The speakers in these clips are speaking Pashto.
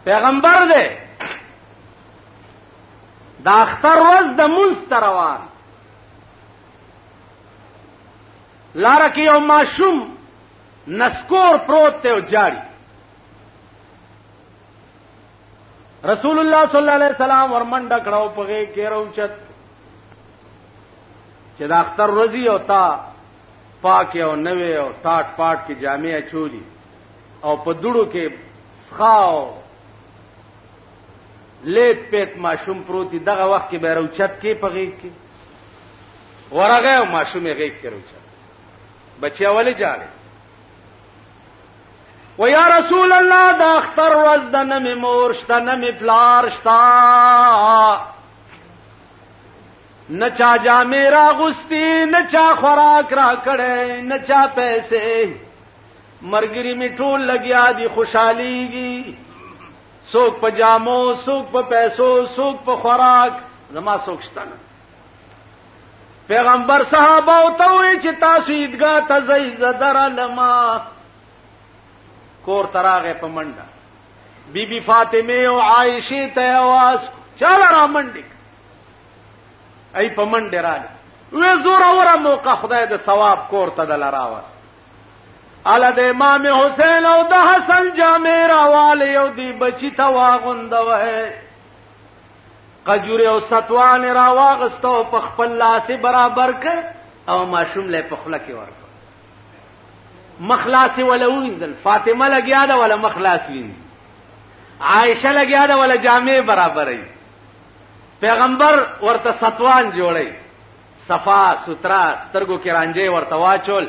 پیغمبر دی د اختر ورځ د مونځ روان لاره کې یو ماشوم نسکور پروت ته او جاړي رسول الله صلی الله علیه وسلم ورمنډه کړو پغه کې روچت چې د اختر ورځي او تا پاک او نوې او ټاټ پاټ کې جامې اچولي او په دړو کې سخاو لیت پیت ماشوم پروتي دغه وخت کې به روچت کې پغه کې ورغه او ماشوم یې غېږ کې روچت بچیا ولې جاړي و یا رسول الله د اختر ورځ د نمی مور شته نمی پلار شته نه چا جامې راغوستي نه چا خوراک را کړې نه چا پیسې مرګري می ټول لګیا دي خوشحاليږي څوک په جامو څوک په پیسو څوک په خوراک زما څوک شته نه پیغمبر صحابه او ته وی چې تاسو عیدګاه ته ځئ زدر لما کور تراغه په منډه بی بی فاطمه او عائشه ته आवाज چاله را منډه ای په منډه راځي وې زوره وره موقع خدای د ثواب کور ته دل راوس اله د امام حسین او د حسن جامع راواله یو دی بچی ته واغوندوه قجوره او ستوان راواغستو په خپل لاس برابر ک او ماشوم له په خله کې ورک مخلاص ولوینځل فاطمه لګیا ده ولا مخلاص وینځ عائشه لګیا ده ولا جامع برابرې پیغمبر ورته ستوان جوړي صفا سترا سترګو کې رانجه ورته واچول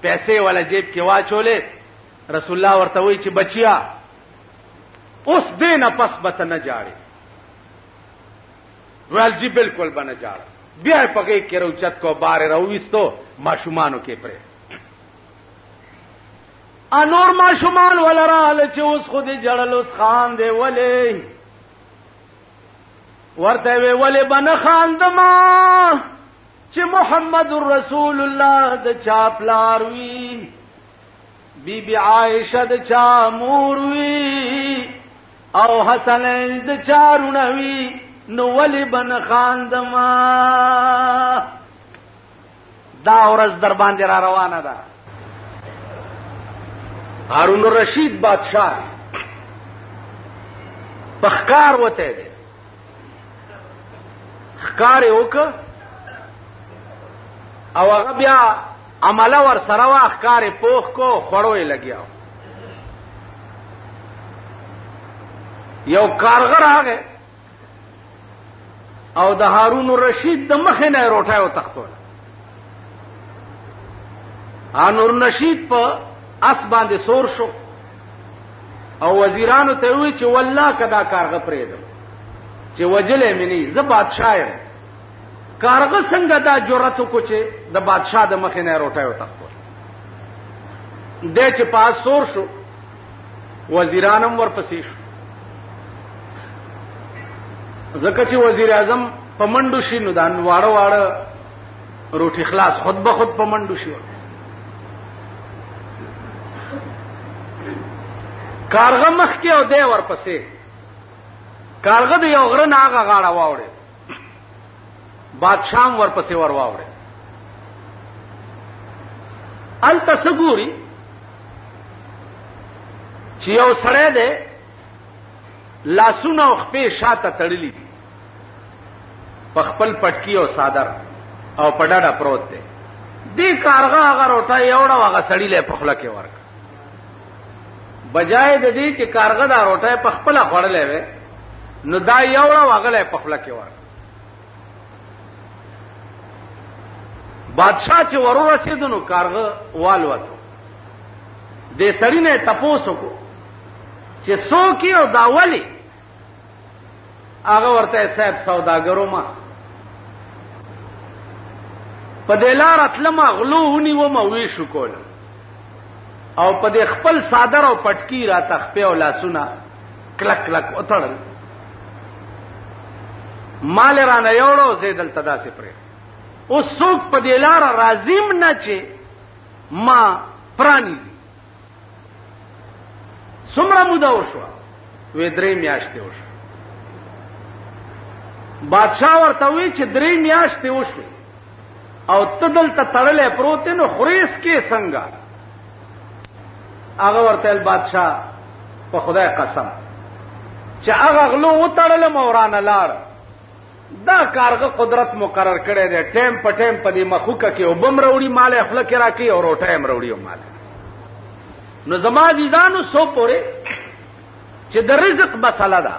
پیسې ولا جیب کې واچولې رسول الله ورته وی چې بچیا اوس دینه پس بت نه جاړي ول جی بالکل بنه جاړه بیا پکې کې روچت کو بار رويستو ماشومانو کې پرې انور ماشومان ولرال چې اوس خو دې جړل اوس خان دی ولې ورته وی ولې بنه خان دما چې محمد رسول الله د چا پلار وی بی بی عائشه د چا مور وی او حسن د چا رونوي نو ولی بن خاندما دا ورځ در باندې را روانه ده هارون الرشید بادشاہ پخکار وته دي خکار وک او هغه بیا عمله ور سره واخکار پوخ کو خړوي لګیاو یو کارګر هغه او د هارون الرشید د مخه نه روټه او تختول هارون الرشید په اس باندې سور شو او وزیرانو ته وی چې والله کدا کارغه پرېدم چې وجلې مني زه بادشاہ یم کارغه څنګه دا جرأت کو چې د بادشاہ د مخه نه روټه او تختول دې چې پاس سور شو وزیرانم ورپسې شو ځکه چې وزیر اعظم په منډو شي نو دا واړه واړه روټي خلاص خود به خود په منډو شي کارغه مخ کې او دی ورپسې کارغه د یو غره نه هغه غاړه واوړې بادشاہ ورپسې ور واوړې ال تصګوري چې یو سړی دی لاسونه او خپې شاته تړلې دي په خپل پټکی او صادر او پډاډا پروت دی دې کارغه هغه روټه یوړه هغه سړی له پخله کې ورک بجای د دې چې کارغه دا روټه په خپل خړلې وې نو دا یوړه هغه له پخله کې ورک بادشاہ چې ورو رسیدنو کارغه والوته دې سړی نه تپوسو کو چې څوک یو داولی هغه ورته صاحب سوداګرو ما په دلار اتلمه غلوونی و ما وی شو کول او په دې خپل صادر او پټکی را تخپه او لاسونه کلک کلک وتړل مال را نه یوړو زیدل تدا سي پرې او څوک په دلار رازم نه چې ما پرانی څومره موده وشو وې 3 میاشتې وشو. بادشاہ ورته وی چې 3 میاشتې وشو او ته دلته تړلې پروت نو خریس کې څنګه؟ هغه ورته بادشاہ په خدای قسم چې هغه غلو وتړل مورانه لاړ، دا کارغه قدرت مقرر کړی دی، ټیم په ټیم په دې مخوکه کې وبم وروړي، مال خپل کې راکې او روټه هم وروړي مال. نو زما عزیزانو سو پورې چې د رزق مسله ده،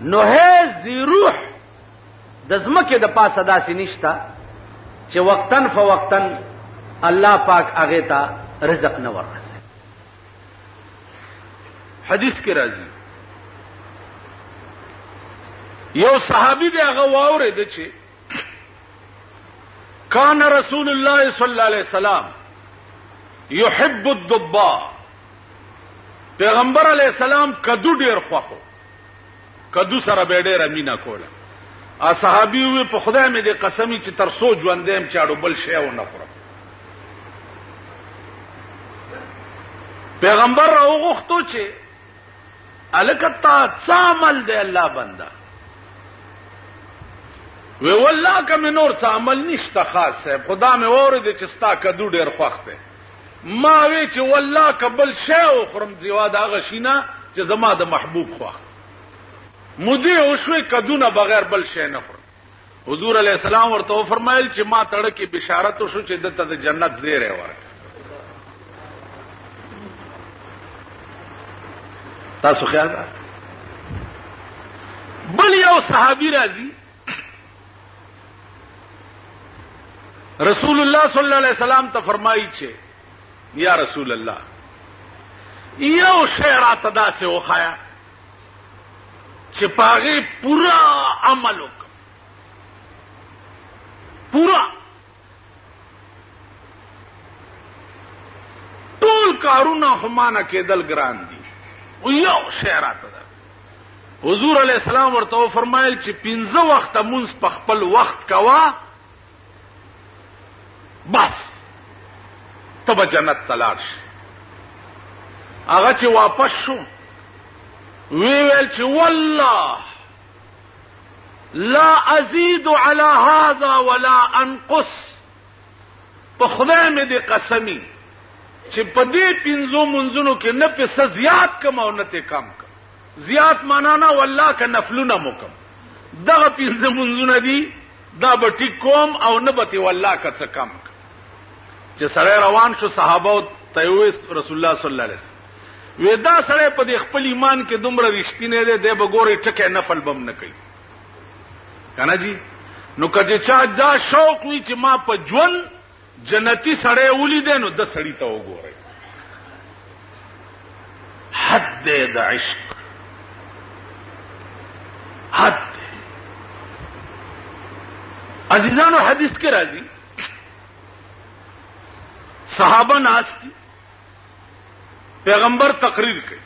نو هي روح د زمکه د پاسه داسې نشته چې وقتن فوقتن الله پاک هغه ته رزق نه ورسي. حدیث کې راځي یو صحابي دی هغه واورید چې کان رسول الله صلی الله علیه وسلم يحب الضباء، پیغمبر علیہ السلام کدو ډیر خوښو، کدو سره به ډیر مینا کوله. ا صحابي وي په خدای مې دې قسمی چې تر سو ژوندېم چاړو بل شی و نه خورم. پیغمبر راوغختو چې الکتا عمل دی الله بندا وی والله کمه نور څه عمل نشته خاص ہے، خدا مې اورید چې ستا کدو ډیر خوښته. ما وی چې والله قبل شی او خرم زیاد هغه شینه چې زما د محبوب خوښ مودي او شوي کدونه بغیر بل شی نه خور. حضور علیہ السلام ورته فرمایل چې ما تړه کې بشارت وشو چې دته د جنت زیره ورک. تاسو خیال ده بل یو صحابي راځي رسول الله صلی الله علیه وسلم ته فرمایي چې یا رسول الله یو شعر اتدا سے وخایا چې پاغه پورا عمل وک پورا ټول کارونه همانه کېدل ګران دي او یو شعر اتدا. حضور علیہ السلام ورته فرمایل چې 15 وخت مونږ په خپل وخت کوا بس تب جنت تلاش. هغه چې واپس شو ویل چې والله لا ازيد على هذا ولا انقص، په خدای مې دې قسمی چې په دې 15 منځونو کې نه په زیات کم او نه ته کم کم. زیات معنا نه والله ک نفلونه مکم، دغه 15 منځونه دي دا به ټیک کوم او نه به والله ک څه کم. چې سره روان شو صحابه ته رسول الله صلی الله علیه وسلم ودا سره په دې خپل ایمان کې دومره رښتینه دی د بګوري ټکه نفل بم نه کوي کنه جی. نو کله چې دا شوق وي چې ما په ژوند جنتی سره ولیدې نو د سړی ته وګورئ حد د عشق حد. عزیزانو حدیث کې راځي صحابه ناس دي پیغمبر تقریر کوي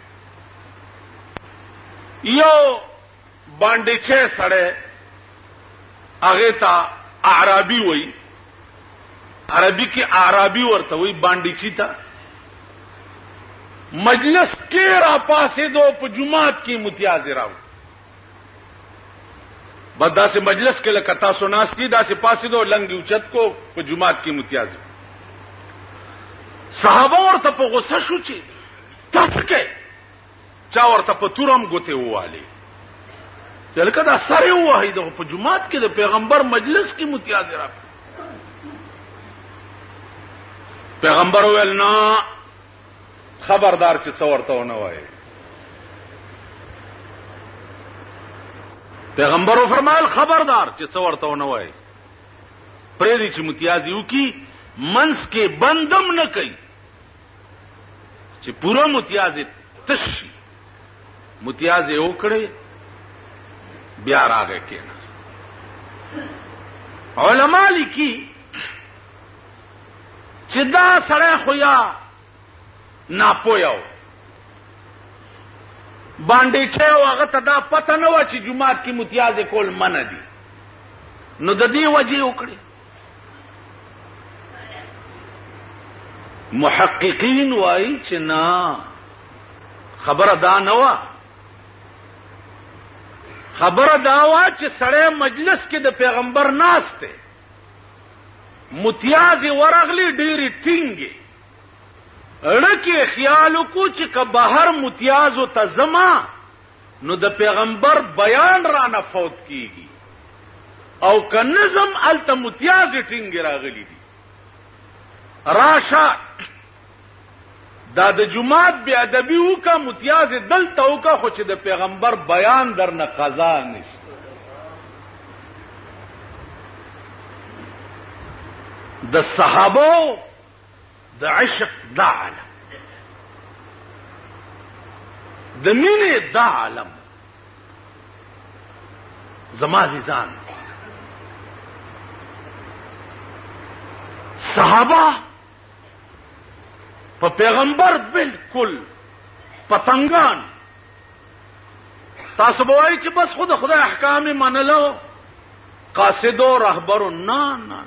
یو باندې چې سره هغه ته اعرابي وای، عربي کې اعرابي ورته وای باندې چی تا مجلس کې را پاسې دو په جمعات کې متیاز راو بدا سے مجلس کې لکه تاسو ناس دي دا سے پاسې دو لنګ اوچت کو په جمعات کې متیاز. صحابه ورته په غوسه شو چې تاسو کې چا ورته په تورم ګوته واله لکه دا سره وای د په جمعات کې د پیغمبر مجلس کې متیاز را. پیغمبر ویل نه خبردار چې څو ورته ونه وای. پیغمبر فرمایل خبردار چې څو ورته ونه وای پرې دي چې متیاز یو کی منس کې بندم نه کوي چې پورا متیاز تشي متیاز یو کړي بیا راغی کېناست. علماء لیکي چې دا سړی خو یا ناپویاو باندې چې هغه ته دا پته نه و چې جمعات کې متیاز کول منع دي نو د دې وجه وکړي. محققین وایي چې نه خبره دا نه وا، خبره دا وا چې سړی مجلس کې د پیغمبر ناسته متیازي ورغلی ډېری ټینګي اړکه خیال کو چې که بهر متیازو ته زما نو د پیغمبر بیان را نه فوت کیږي او که نظم الته متیازي ټینګي راغلي دي راشه دا د جمعات بی ادبی وکا متیاز دلته وکا خو چې د پیغمبر بیان در نه قضا نشته. د صحابه د عشق دا عالم، د مینې دا عالم. زما عزیزان صحابه په پیغمبر بالکل پتنګان. تاسو به وایئ چې بس خود خدای احکام منلو قاصد و رهبر، نه نه،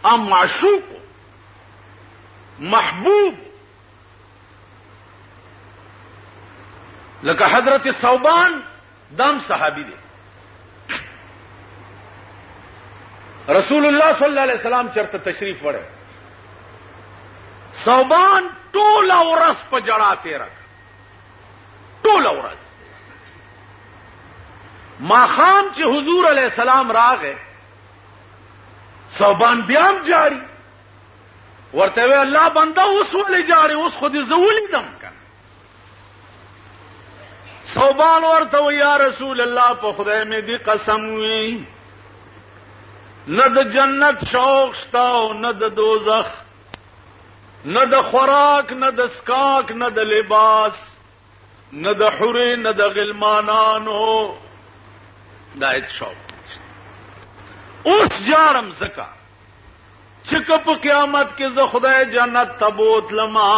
ام معشوق محبوب. لکه حضرت ثوبان دام صحابي دی. رسول الله صلی الله علیه وسلم چرته تشریف وړه، ثوبان ټول ورځ په جړا تیر کړ، ټول ورځ. ماخام چې حضور علیہ السلام راغې ثوبان بیا هم جاری ورته وی الله بنده اوس ولې جاری، اوس خو دې زولې دم کنه. ثوبان ورته وی یا رسول الله په خدای مې دې قسم وی نه د جنت شوق شتا او نه د دوزخ، نه د خوراک نه د سکاک نه د لباس نه د حورې نه د غلمانانو دا هیڅ شوق نشته. اوس جارم زکا چې که په قیامت کې زه خدای جنت ته بوتلما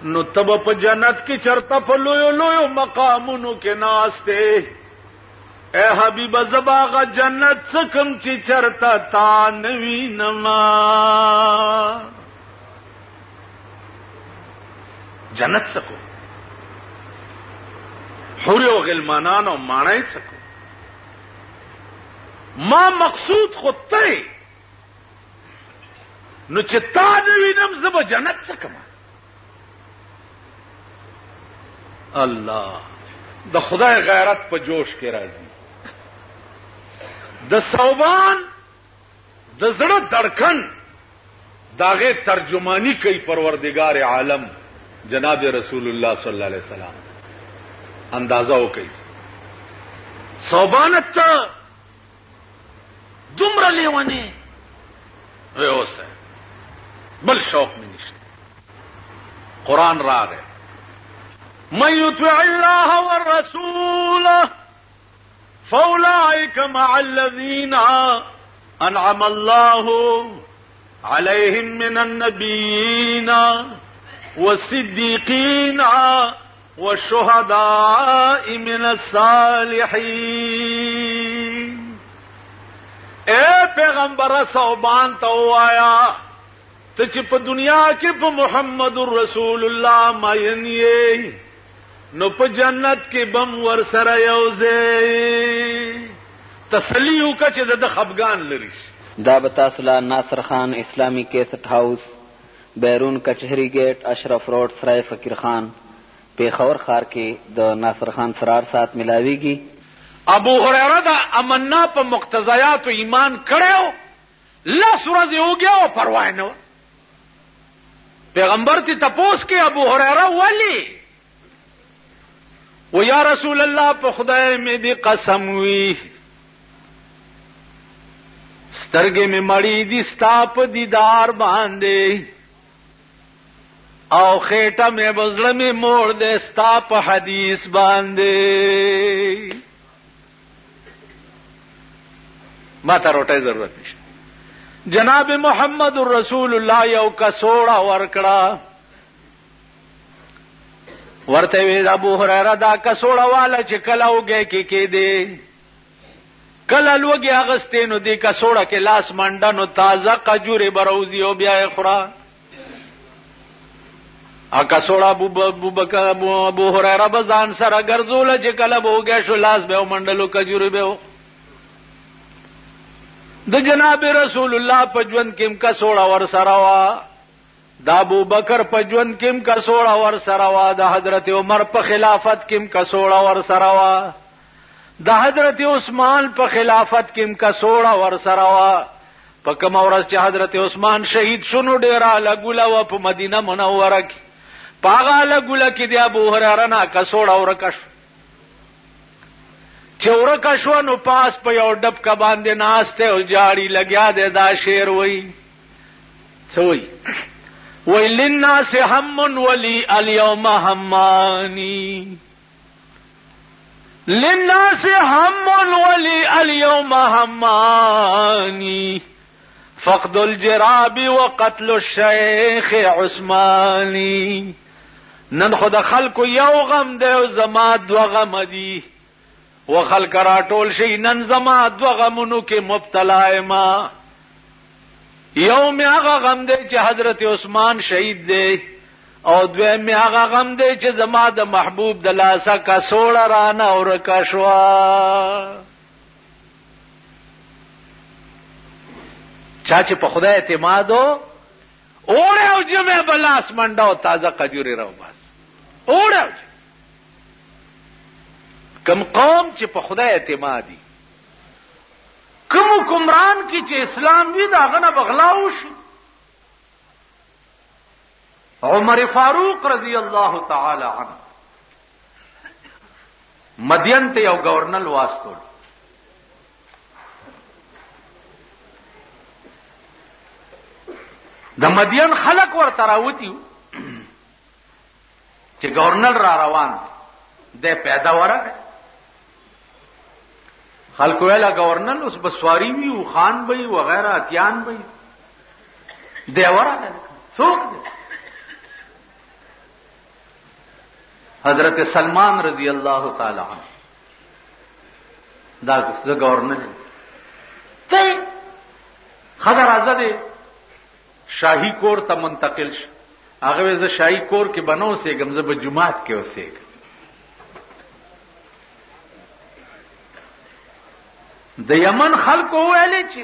نو تب په جنت کې چرته په لویو لویو مقامونو کې ناسته. اے حبیب زباغ جنت سکم چی چرتا تا نوی نما، جنت سکو حوری و غلمانان و مانای سکو. ما مقصود خود تی نو چی تا نوی نم زب جنت سکم. اللہ د خدای غیرت په جوش کې راځي. د ثوبان د زړه دړکن داغه ترجمانی کوي پروردگار عالم جناب رسول الله صلی الله علیه وسلم. اندازه وکړي ثوبان ته دومره لیونه وي اوسه بل شوق مې نشته. قران راغی من يطع الله والرسول فأولئك مع الذين أنعم الله عليهم من النبيين والصديقين والشهداء من الصالحين. اے پیغمبر ثوبان تو آیا ته چې په دنیا کې په محمد رسول الله ماینې نو په جنت کې بم ور سره یوځي تسلی وکړه چې د خفګان لري. دا به تاسو له ناصر خان اسلامی کیسټ هاوس بیرون کچهری گیټ اشرف روډ سرای فقیر خان پیښور ښار کې د ناصر خان فرار سات ملاویږي. ابو هريره دا امنا په مقتضیات ایمان کړو لاس ورځ یوګیا او پروا نه. پیغمبر ته تپوس کې ابو هريره ولی و یا رسول الله په خدای مې دې قسم وی سترګې مې مړې دي ستا په دیدار باندې او خېټه مې بزړه مې موړ دې ستا په حدیث باندې. ما ته روټه ضرورت نشته. جناب محمد رسول الله یو کسوړه ورکړه ورته وی ابو هريره دا کسوړه والا چې کله وګه کې دې کله لوګي اغستینو دې کسوړه کې لاس منډنو تازه قجوره بروزي او بیا خورا. اکا سوڑا ابو هريره بزان سره ګرځول چې کله به وګیا شو لاس به منډلو کجوري به د جناب رسول الله په ژوند کې کا سوڑا ور سره وا د ابو بکر په ژوند کې کا سوڑا ور سره وا د حضرت عمر په خلافت کې کا سوڑا ور سره وا د حضرت عثمان په خلافت کې کا سوڑا ور سره وا په کوم ورځ چې حضرت عثمان شهید شونو ډیره لګولا و په مدینه منوره کې پاغه لګولا کې د ابو هريره نه کا سوڑا ورکش چورکا شو نو پاس په یو ډب کا باندې ناشته او جاړي لګیا دے دا شعر وای سوئی وای للناس هم ولي اليوم همانی للناس هم ولي اليوم همانی فقد الجراب وقتل الشيخ عثماني نن خود خلق یو غم دے او زما دو غم دی وخلق را ټول شي نن زما دو غمونو کې مبتلا ما یوم هغه غم دی چې حضرت عثمان شهید دی او دویم هغه غم دی چې زما د محبوب د لاسه کا سوړه رانه اور کا شوا چا چې په خدای اعتمادو اوره او جمع بلاس منډه او تازه قجوري راو بس اوره کم قوم چې په خدای اعتمادي کوم حکمران کی چې اسلام وی دا غنه بغلاو شي عمر فاروق رضی الله تعالی عنہ مدین ته یو گورنر واسطول د مدین خلق ور تراوتی چې گورنر را روان دی پیدا ورغ خلق ویلا گورنر اوس بسواری وی او خان بئی وغیرہ اتیان بئی دی ورغ څوک دی حضرت سلمان رضی اللہ تعالی عنہ دا گورنر ته خبر ازده شاہی کور ته منتقل ش هغه ز شاہی کور کې بنو سه گمزه په جمعات کې اوسېګ د یمن خلکو ویلې چې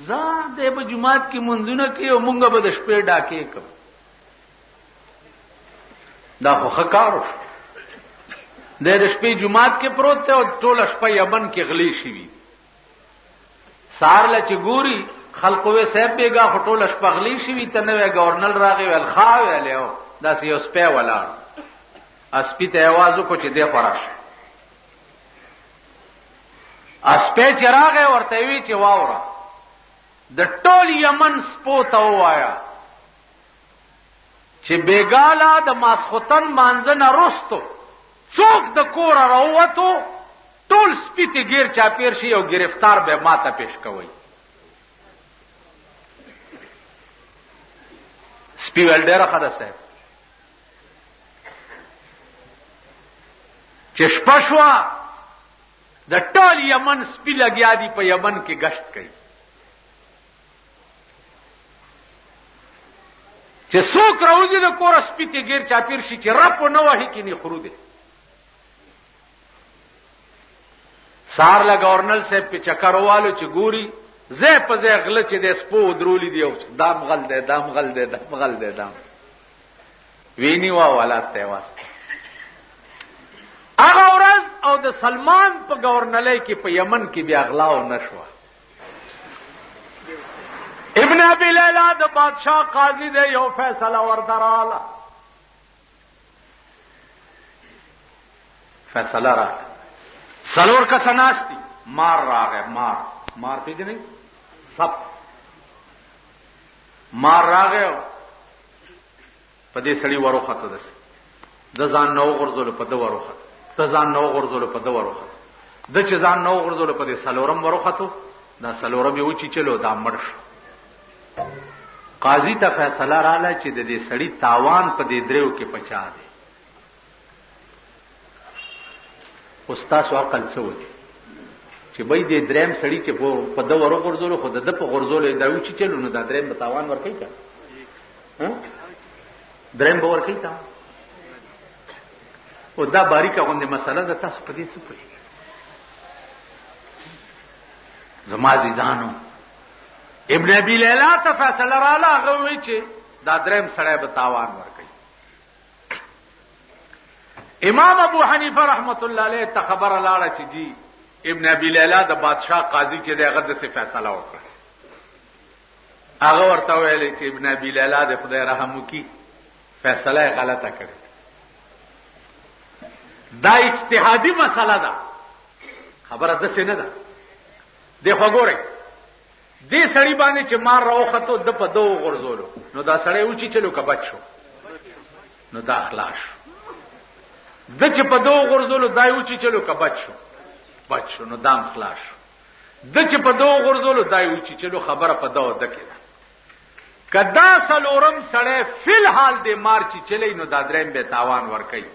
ځان د په جمعات کې منځونه کې او مونږ به د شپې ډاکې کوم دا خو خکارو د شپې جمعات کې پروت ته او ټول شپه یمن کې غلی شي وي سار ل چې ګوري خلقو وې صاحب بیگا خټول شپغلی شي وي ته نو گورنر راغی ول خاوي له دا یو سپه ولا اسپی ته आवाज کو چې دی خراش اسپه چراغه ورته وی چې واوره د ټول یمن سپو ته وایا چې بیگالا د ماسختن مانځنه رستو څوک د کور راووتو ټول سپیته غیر چاپیر شي او گرفتار به ماته پیش کوي سپی ول ډیره خدا صاحب چې شپشوا د ټول یمن سپی لګیا دی په یمن کې گشت کوي چې څوک راوځي د کور سپیته غیر چاپیر شي چې رپ نه وਹੀ کې نه خرو دي سار لا گورنر صاحب په چکروالو چې ګوري زه په زه غل چې د سپو درولې دی او دام غل دی دام غل دی دام غل دی دام ویني وا ولات ته واسطه هغه ورځ او د سلمان په گورنرۍ کې په یمن کې بیا غلاو نشو ابن ابي ليلى د بادشاہ قاضي دی یو فیصله وردراله فیصله را سلور کا سناستی مار راغه مار پیژنې سب مار راغه په دې سړی وروخته ده د ځان نو غرزول په د وروخته د ځان نو غرزول په د وروخته د چې ځان نو غرزول په دې سلورم وروخته دا سلورم یو چې چلو دا مرش قاضي ته فیصله رااله چې د دې سړی تاوان په دې دریو کې پچا دی استاد عقل څه وایي چې بای دې دریم سړی چې په د ورو غرزول خو د په غرزول دا و چې چلو نو دا دریم بتاوان ور کوي کا دریم به ور کوي تا او دا باریکه غونډه مسله ده، تاسو په دې څه پوهیږئ؟ زما عزیزانو ابن ابي ليلى ته فیصله رااله، هغه وایي چې دا دریم سړی به تاوان ورکړي. امام ابو حنیفه رحمت الله علیه ته خبره لاړه چې جی ابن ابي ليلى د بادشاہ قاضي چې دغه د څه فیصله وکړه. هغه ورته ویل چې ابن ابي ليلى د خدای رحم وکي، فیصله غلطه کړې. دا اجتهادي مسله ده، خبره ده څه نه ده. دیکھو ګورئ دې سړی باندې چې مار راوخته د په دوه غرزولو، نو دا سړی اوچی چلو کا بچو، نو دا اخلاص د چې په دوه غرزولو دای اوچی چلو کا بچو نو دا اخلاص د چې په دوه غرزولو دای اوچی چلو، خبره په دوه دکې ده. کدا سلورم سړی فل حال دې مار چې چلی، نو دا دریم به تاوان ور کوي.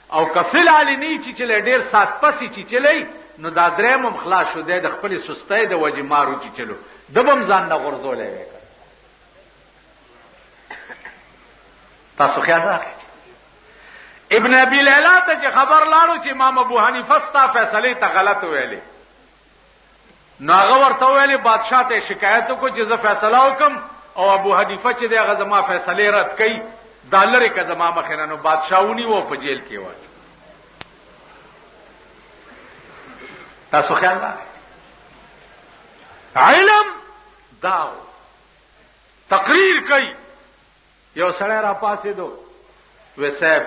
او کفل علی نه چې چلی ډیر سات پسې چې چلی، نو دا دریم هم خلاص شو د خپل سستۍ د وجې مارو چې چلو دبم ځان نه غرزولې وکړه. تاسو خیال راکړئ ابن ابي ليلى ته چې خبر لاړو چې امام ابو حنیفه ستا فیصله ته غلط ویلې، نو هغه ورته ویلې بادشاہ ته شکایت وکړو چې زه فیصله وکم او ابو حنیفه چې دغه زما فیصله رد کړي دالر کې زما مخینه، نو بادشاہونی وو په جیل کې و. تاسو خیال راکړئ علم داو تقریر کوي. یو سړی را پاسې دو وې صاحب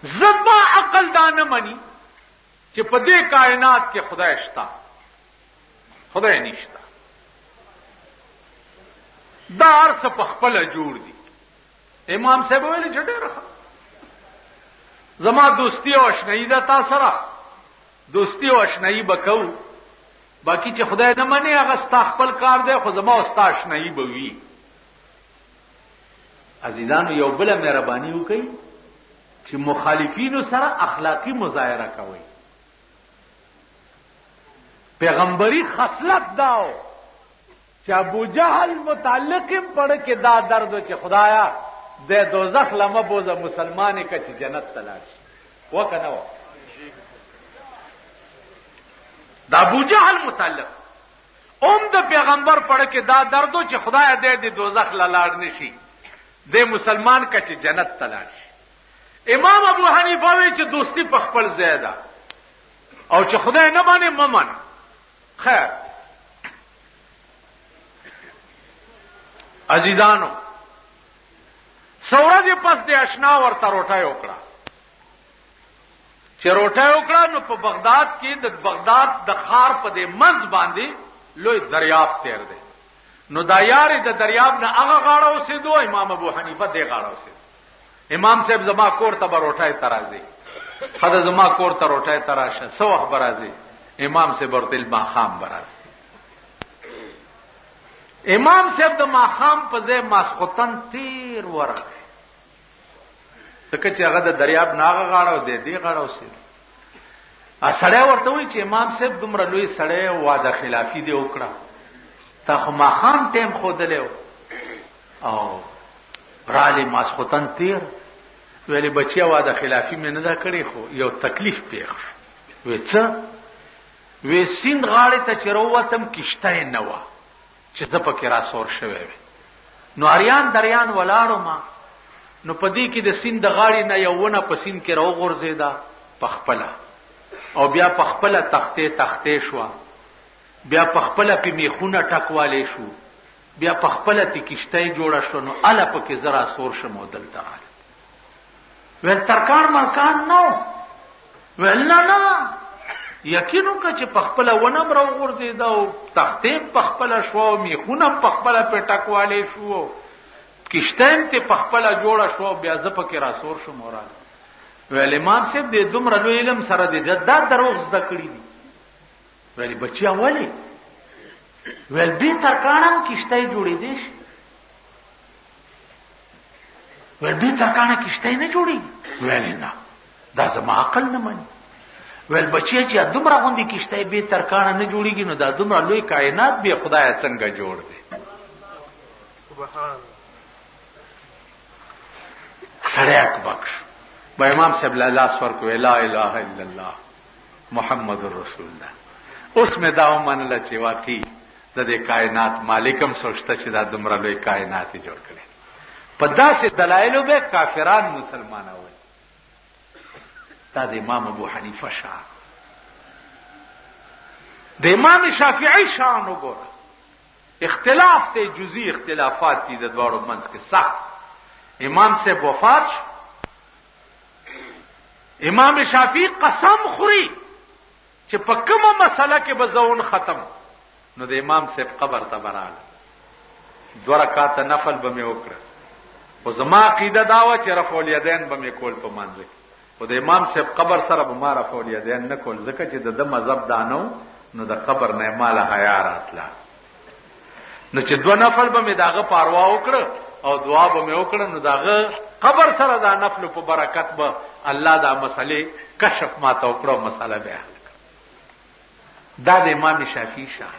زما عقل دا نه مني چې په دې کائنات کې خدای شته، خدای نشته، دا ارث په خپل جوړ دي. امام صاحب ویل چې ډېر زما دوستی او آشنایی ده، تا سره دوستی او آشنایی وکاو، باقی چې خدای نه مني هغه ستا خپل کار دی، خو زما او ستا آشنایی به وي. عزیزانو یو بل مهرباني وکړئ چې مخالفینو سره اخلاقی مظاهره کوي. پیغمبري خصلت داو چې ابو جهل متعلق پڑھ کې دا درد چې خدایا د دوزخ لمه بوزه مسلمانې کا چې جنت تلاش وکنه و. دا ابو جهل متعلق د پیغمبر پڑھ کې دا دردو چې خدایا د دوزخ لاړ نشي، د مسلمان کا چې جنت تلاش. امام ابو حنیفه وی چې دوستی په خپل ځای ده او چې خدای نه باندې ممن خیر. عزیزانو سورج پس د آشنا ورته روټای وکړه، چې روټای وکړه نو په بغداد کې د بغداد د خار په دې منځ باندې لوی دریاب تیر دی. نو دا یاري د دریاب نه هغه غاړه اوسېدو، امام ابو حنیفه دې غاړه اوسېدو. امام صاحب زما کور ته روټای ترازی، خدای زما کور ته روټای تراشه، سو وخت برازي. امام صاحب ورته ما خام برازي. امام صاحب د ما خام په ځای ماسختن تیر ورغ، تکه چې هغه د دریاب ناغه غاړه دې دې غاړه اوسېدو. سړی ورته وی چې امام صاحب دومره لوی سړی واده خلافی دی وکړه، تا خو ما خام ټیم خودلې او رالی ماسختن تیر ویلی بچیا واده خلافی مې نه دا کړی، خو یو تکلیف پیښ وی څه وی سیند غاړې ته چې وروتم کشته نه و چې زه پکې را سور شوی وی. نو اریان دریان ولاړو ما، نو پدې کې د سیند غاړې نه یو ونه په سیند کې راوغورځېدا پخپله، او بیا پخپله تختې شو، بیا پخپله په میخونه ټکواله شو، بیا پخپله تی کشته جوړه شو. نو اله پکې زرا سور شمو دلته ول ترکان مرکان نو ول نه یقینو که چې پخپله ونم راوغورځېدا او تختې پخپله شو، میخونه پخپله په ټکواله شو، کشته ته پخپله جوړه شو، بیا زه پکې را سور شم. اوران ول امام صاحب دې دومره لوی علم سره دې دا دروغ زده کړی دي. ولی بچیا ولی ول دې ترکانم کشته جوړې دي، ول دې ترکانه کشته نه جوړي. ولی نه دا زما عقل نه مانی. ول بچیا چې دومره غوندي کشته به ترکانه نه جوړيږي، نو دا دومره لوی کائنات به خدای څنګه جوړ دی. سبحان سړیک بخش با امام صاحب لاس ورکو لا اله الا الله محمد رسول الله. اوس مې دا ومنله چې واقعي د دې کائنات مالکم سوچته چې دا دومره لوی کائنات جوړ کړي. په داسې دلایلو به کافران مسلمانول. دا د امام ابو حنیفه شان، د امام شافعی شان وګوره. اختلاف ته جزئی اختلافات دي د دواړو منځ کې سخت. امام سے وفات شو، امام شافعی قسم خوري چې په کومه مسله کې به زون ختم. نو د امام سے قبر ته براله 2 رکعات نفل به مې وکړه. او زما عقیده دا و چې رفع الیدین به مې کول په منځ کې. او د امام سے قبر سره به ما رفع الیدین نه کول، ځکه چې د مذهب دانو نو د قبر نه مال حیا راتله. نو چې 2 نفل به مې داغه پاروا وکړه او دعا به مې وکړه، نو داغه قبر سره دا نفل په برکت به الله دا مسئله کشف ما ته وکړو، مسئله به حل کړ. دا د امام شافعی شان.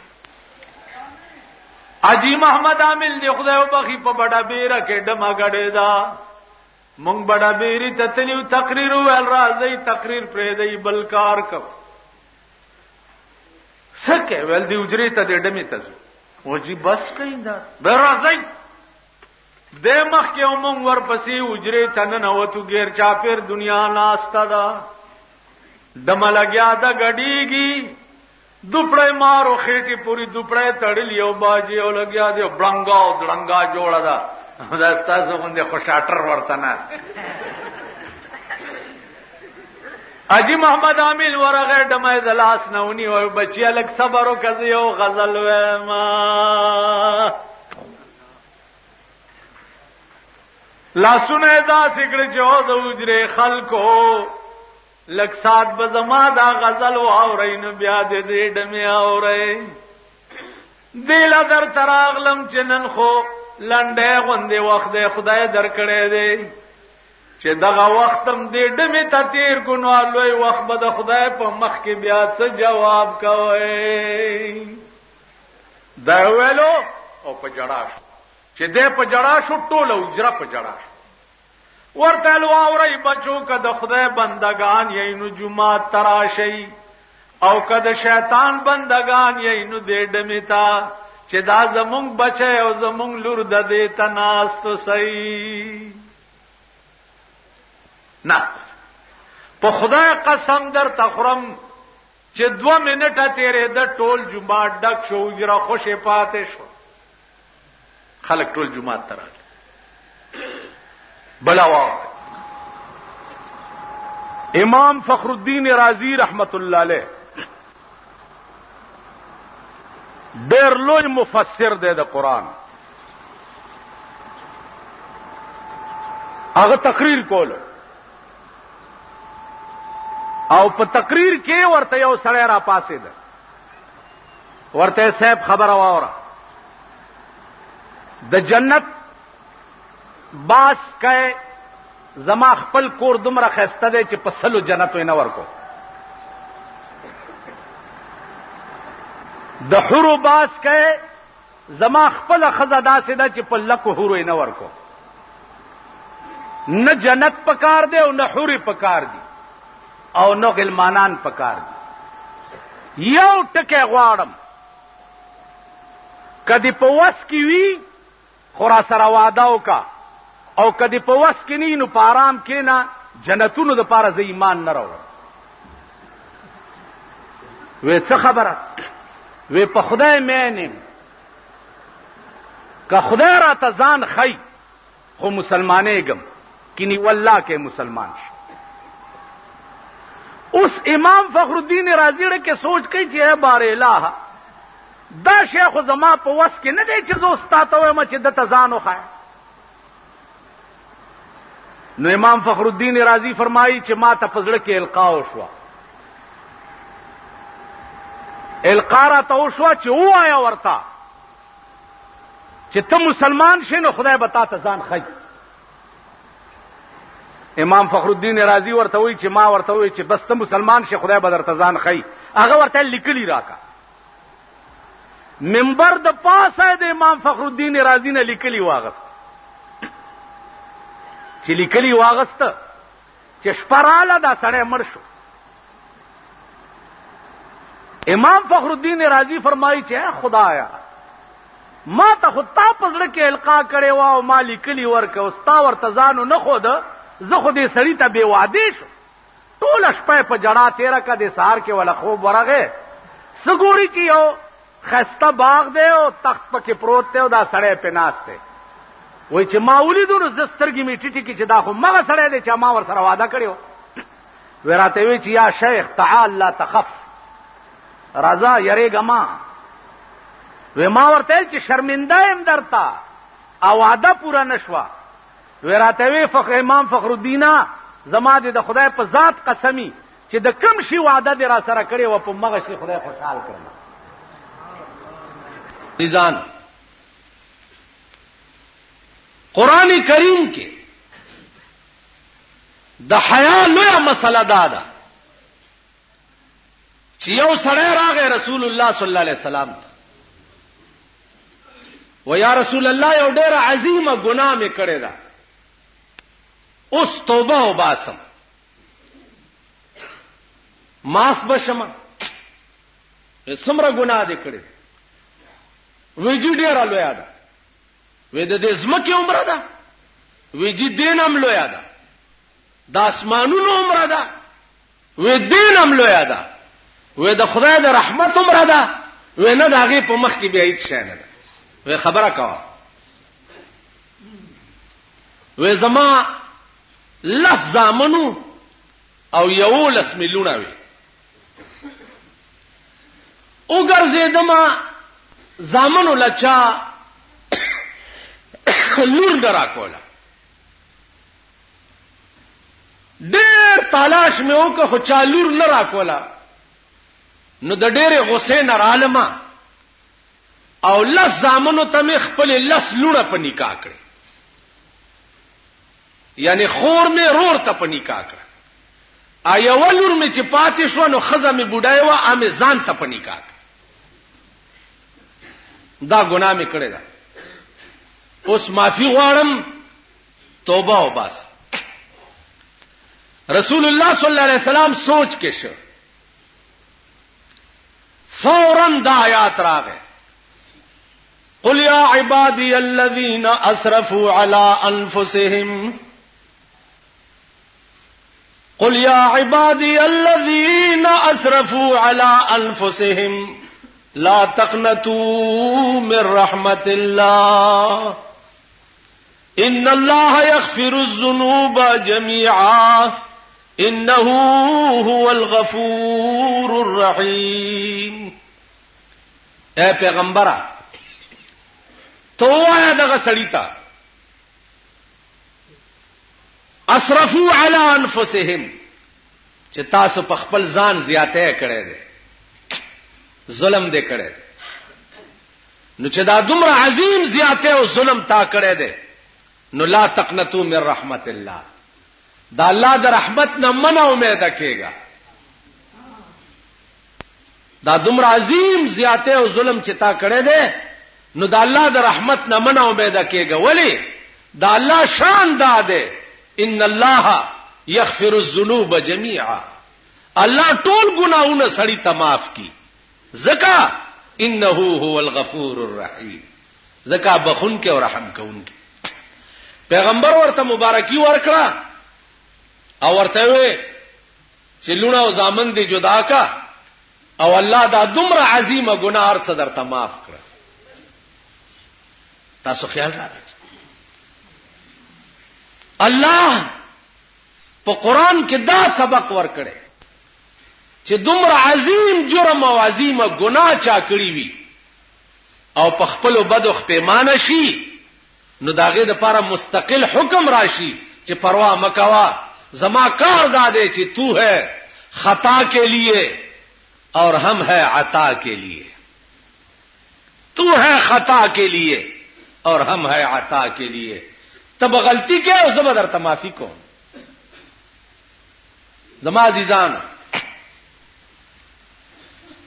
اجي محمد عامل دی خدای وبخي په بڑا بیره کې ډمه غړې دا مونږ بڑا بیري تتلیو تقریر ول راځي تقریر پرې دی بلکار کو سکه ول دی اجري ته ډمه تاسو او جی بس کیندا به راځي د مخ کې مونږ ورپسې اجري تن نه وته غیر چا پیر دنیا ناستا دا دمه لګیا دا غډيږي دوپړې مارو خېټي پوری دوپړې تړل یو باجی او لګیا دی بلنګا او دړنګا جوړه دا دا تاسو باندې خوشاټر ورته نه. اجي محمد عامل ورغه ډمه دلاس نونی او بچی الک صبر وکړي او غزل وما لا سونه دا سګړ جو د وجره خلکو لک سات بزما دا غزل و اورین بیا دې ډمه اورې دل در تراغلم چنن خو لنډه غوندې وخت خدای درکړې دی چې دغه وختم دې ډمه ته تیر کو نو لوی وخت به د خدای په مخ کې بیا څه جواب کوي. دا ویلو او په جړا شو چې دې په جړا شو ټوله اجره په جړا شو. ورته لو اوري بچو کده خدای بندگان یې نو جمعه تراشي او کده شیطان بندگان یې نو دې ډمیتا چې دا زمونږ بچي او زمونږ لور د دې تناستو صحیح نه. په خدای قسم در تخرم چې 2 منټه تیرې د ټول جمعه ډک شو جره خوشې پاتې شو خلک ټول جمعه تراله بلاوا. امام فخر الدین رازی رحمت الله علیه ډېر لوی مفسر دی د قران. هغه تقریر کولو او په تقریر کې ورته یو سړی را پاسې ده ورته صاحب خبره واوره د جنت باس کئ زما خپل کور دومره خسته دی چې په سلو جنت وینه ورکو د حورو باس کئ زما خپل خزه داسې ده چې په لکو حورو وینه ورکو. نه جنت پکار دی او نه حوري پکار دی او نه غلمانان پکار دی. یو ټکی غواړم کدی په وس کې وی خورا سره وعده وکا او کدی په وس کې نه نو په آرام کې نه جنتونو د پاره ز ایمان نه راوړ. وې څه خبره وې په خدای مینم که خدای را ته ځان خی خو مسلمانېږم کینی والله کې مسلمان شي. اوس امام فخر الدین رازی کې سوچ کوي چې اے بار الہ دا شیخ زما په وس کې نه دی چې زه استاد ته وایم چې د تزان وخا. نو امام فخر الدین رازی فرمایي چې ما ته پزړه کې القاء وشو القاء را ته وشو چې وایا ورتا چې ته مسلمان شې نو خدای به تا ته ځان خی. امام فخر الدین رازی ورته وی چې ما ورته وی چې بس ته مسلمان شې خدای به درته ځان خی. هغه ورته لیکلی راکا منبر د پاسه د امام فخر الدین رازی نه لیکلی واغست چې چې لیکلي واغسته چې شپه رااله دا سړی مړ شو. امام فخر الدین رازی فرمایي چې خدایا ما ته خو تا په زړه کې القا کړې وه او ما لیکلي ورکه او ستا ورته ځانو نه ښوده، زه خو دې سړي ته بې وعدې شو. ټوله شپه په جړا تېره که د سهار کې وله خوب ورغې، څه ګوري چې یو ښایسته باغ دی او تخت پکې پروت دی او دا سړی پې ناست دی. وایي چې ما ولیدو نو زه سترګې مې ټیټې کړې چې دا خو مغه سړی دی چې ما ورسره واده کړې وه. وی راته وی چې یا شیخ تعال لا تخف، راځه یریږه ما. وی ما ورته ویل چې شرمنده یم درته او واده پوره نه شوه. وی راته وی امام فخر الدینه زما دې د خدای په ذات قسمی چې د کم شي وعده دې را سره کړې وه په مغه شي خدای خوشحال کړم. عزیزان قرآن کریم کې د حیا لویه مسله دا ده چې یو سړی راغی رسول الله صلی الله علیه وسلم ته و یا رسول الله یو ډېره عظیمه ګناه مې کړې ده، اوس توبه وباسم، معاف بشم. څومره ګناه دې کړې؟ وی جی ډېره لویه ده. وی د دې ځمکې عمره ده؟ وی جی دین هم لویه ده. د اسمانونو عمره ده؟ وی دین هم لویه ده. وی د خدای د رحمت عمره ده؟ وی نه د هغې په مخ کې بیا هیڅ شی نه ده. وی خبره کوه. وی زما 10 زامنو او 11 میلیونه وي. وګرځېدمه زامنو لچا لور نه راکوله. ډېر تلاش مې وکړ خو چا لور نه راکوله. نو د ډېرې غصې نه رالمه او 10 زامنو ته مې خپلې 10 لوڼه په نکاح کړې، یعنی خور مې رور ته په نکاح کړه. یوه لور مې چې پاتې شوه نو ښځه مې بوډۍ وه هغه مې ځان ته په نکاح کړه. دا ګناه مې کړې ده. اوس معافي غواړم، توبه وباسم. رسول الله صلی الله علیه وسلم سوچ کې شو، فوراً دا آیات راغې قل یا عبادی الذین اسرفوا علی انفسهم قل یا عبادی الذین اسرفوا علی انفسهم لا تقنطوا من رحمت الله ان الله يغفر الذنوب جميعا انه هو الغفور الرحیم. اے پیغمبره تو وایا دغه سړی ته اسرفوا علی انفسهم چې تاسو په خپل ځان زیاته کړی دی، ظلم دې کړی دی. نو چې دا دومره عظیم زیاته او ظلم تا کړی دی نو لا تقنطوا من رحمت الله، دا الله د رحمت نه منه امید کېږه. دا دومره عظیم زیاته او ظلم چې تا کړی دی نو دا الله د رحمت نه منه امید کېږه. ولی دا الله شان دا دی ان الله یغفر الذنوب جميعا، الله ټول ګناہوں سړی ته معاف کی. زکا انه هو الغفور الرحیم، زکا بخون کې او رحم کوونکی. پیغمبر ورته مبارکی ورکړه او ورته وی چې لونه او زامن دي جدا کا او الله دا دومره عظیمه ګناه هر څه درته معاف کړ. تاسو خیال راوړئ الله په قران کې دا سبق ورکړي چې دومره عظیم جرم او عظیمه ګناه چا کړی وي او په خپل بدو خپېمانه شي نو داغه د لپاره مستقل حکم راشي چې پروا مکوا، زما کار دادے چې تو ہے خطا کے لیے اور ہم ہے عطا کے لیے، تو ہے خطا کے لیے اور ہم ہے عطا کے لیے. تب غلطی کیا اور زبردر معافی کو. زما عزیزان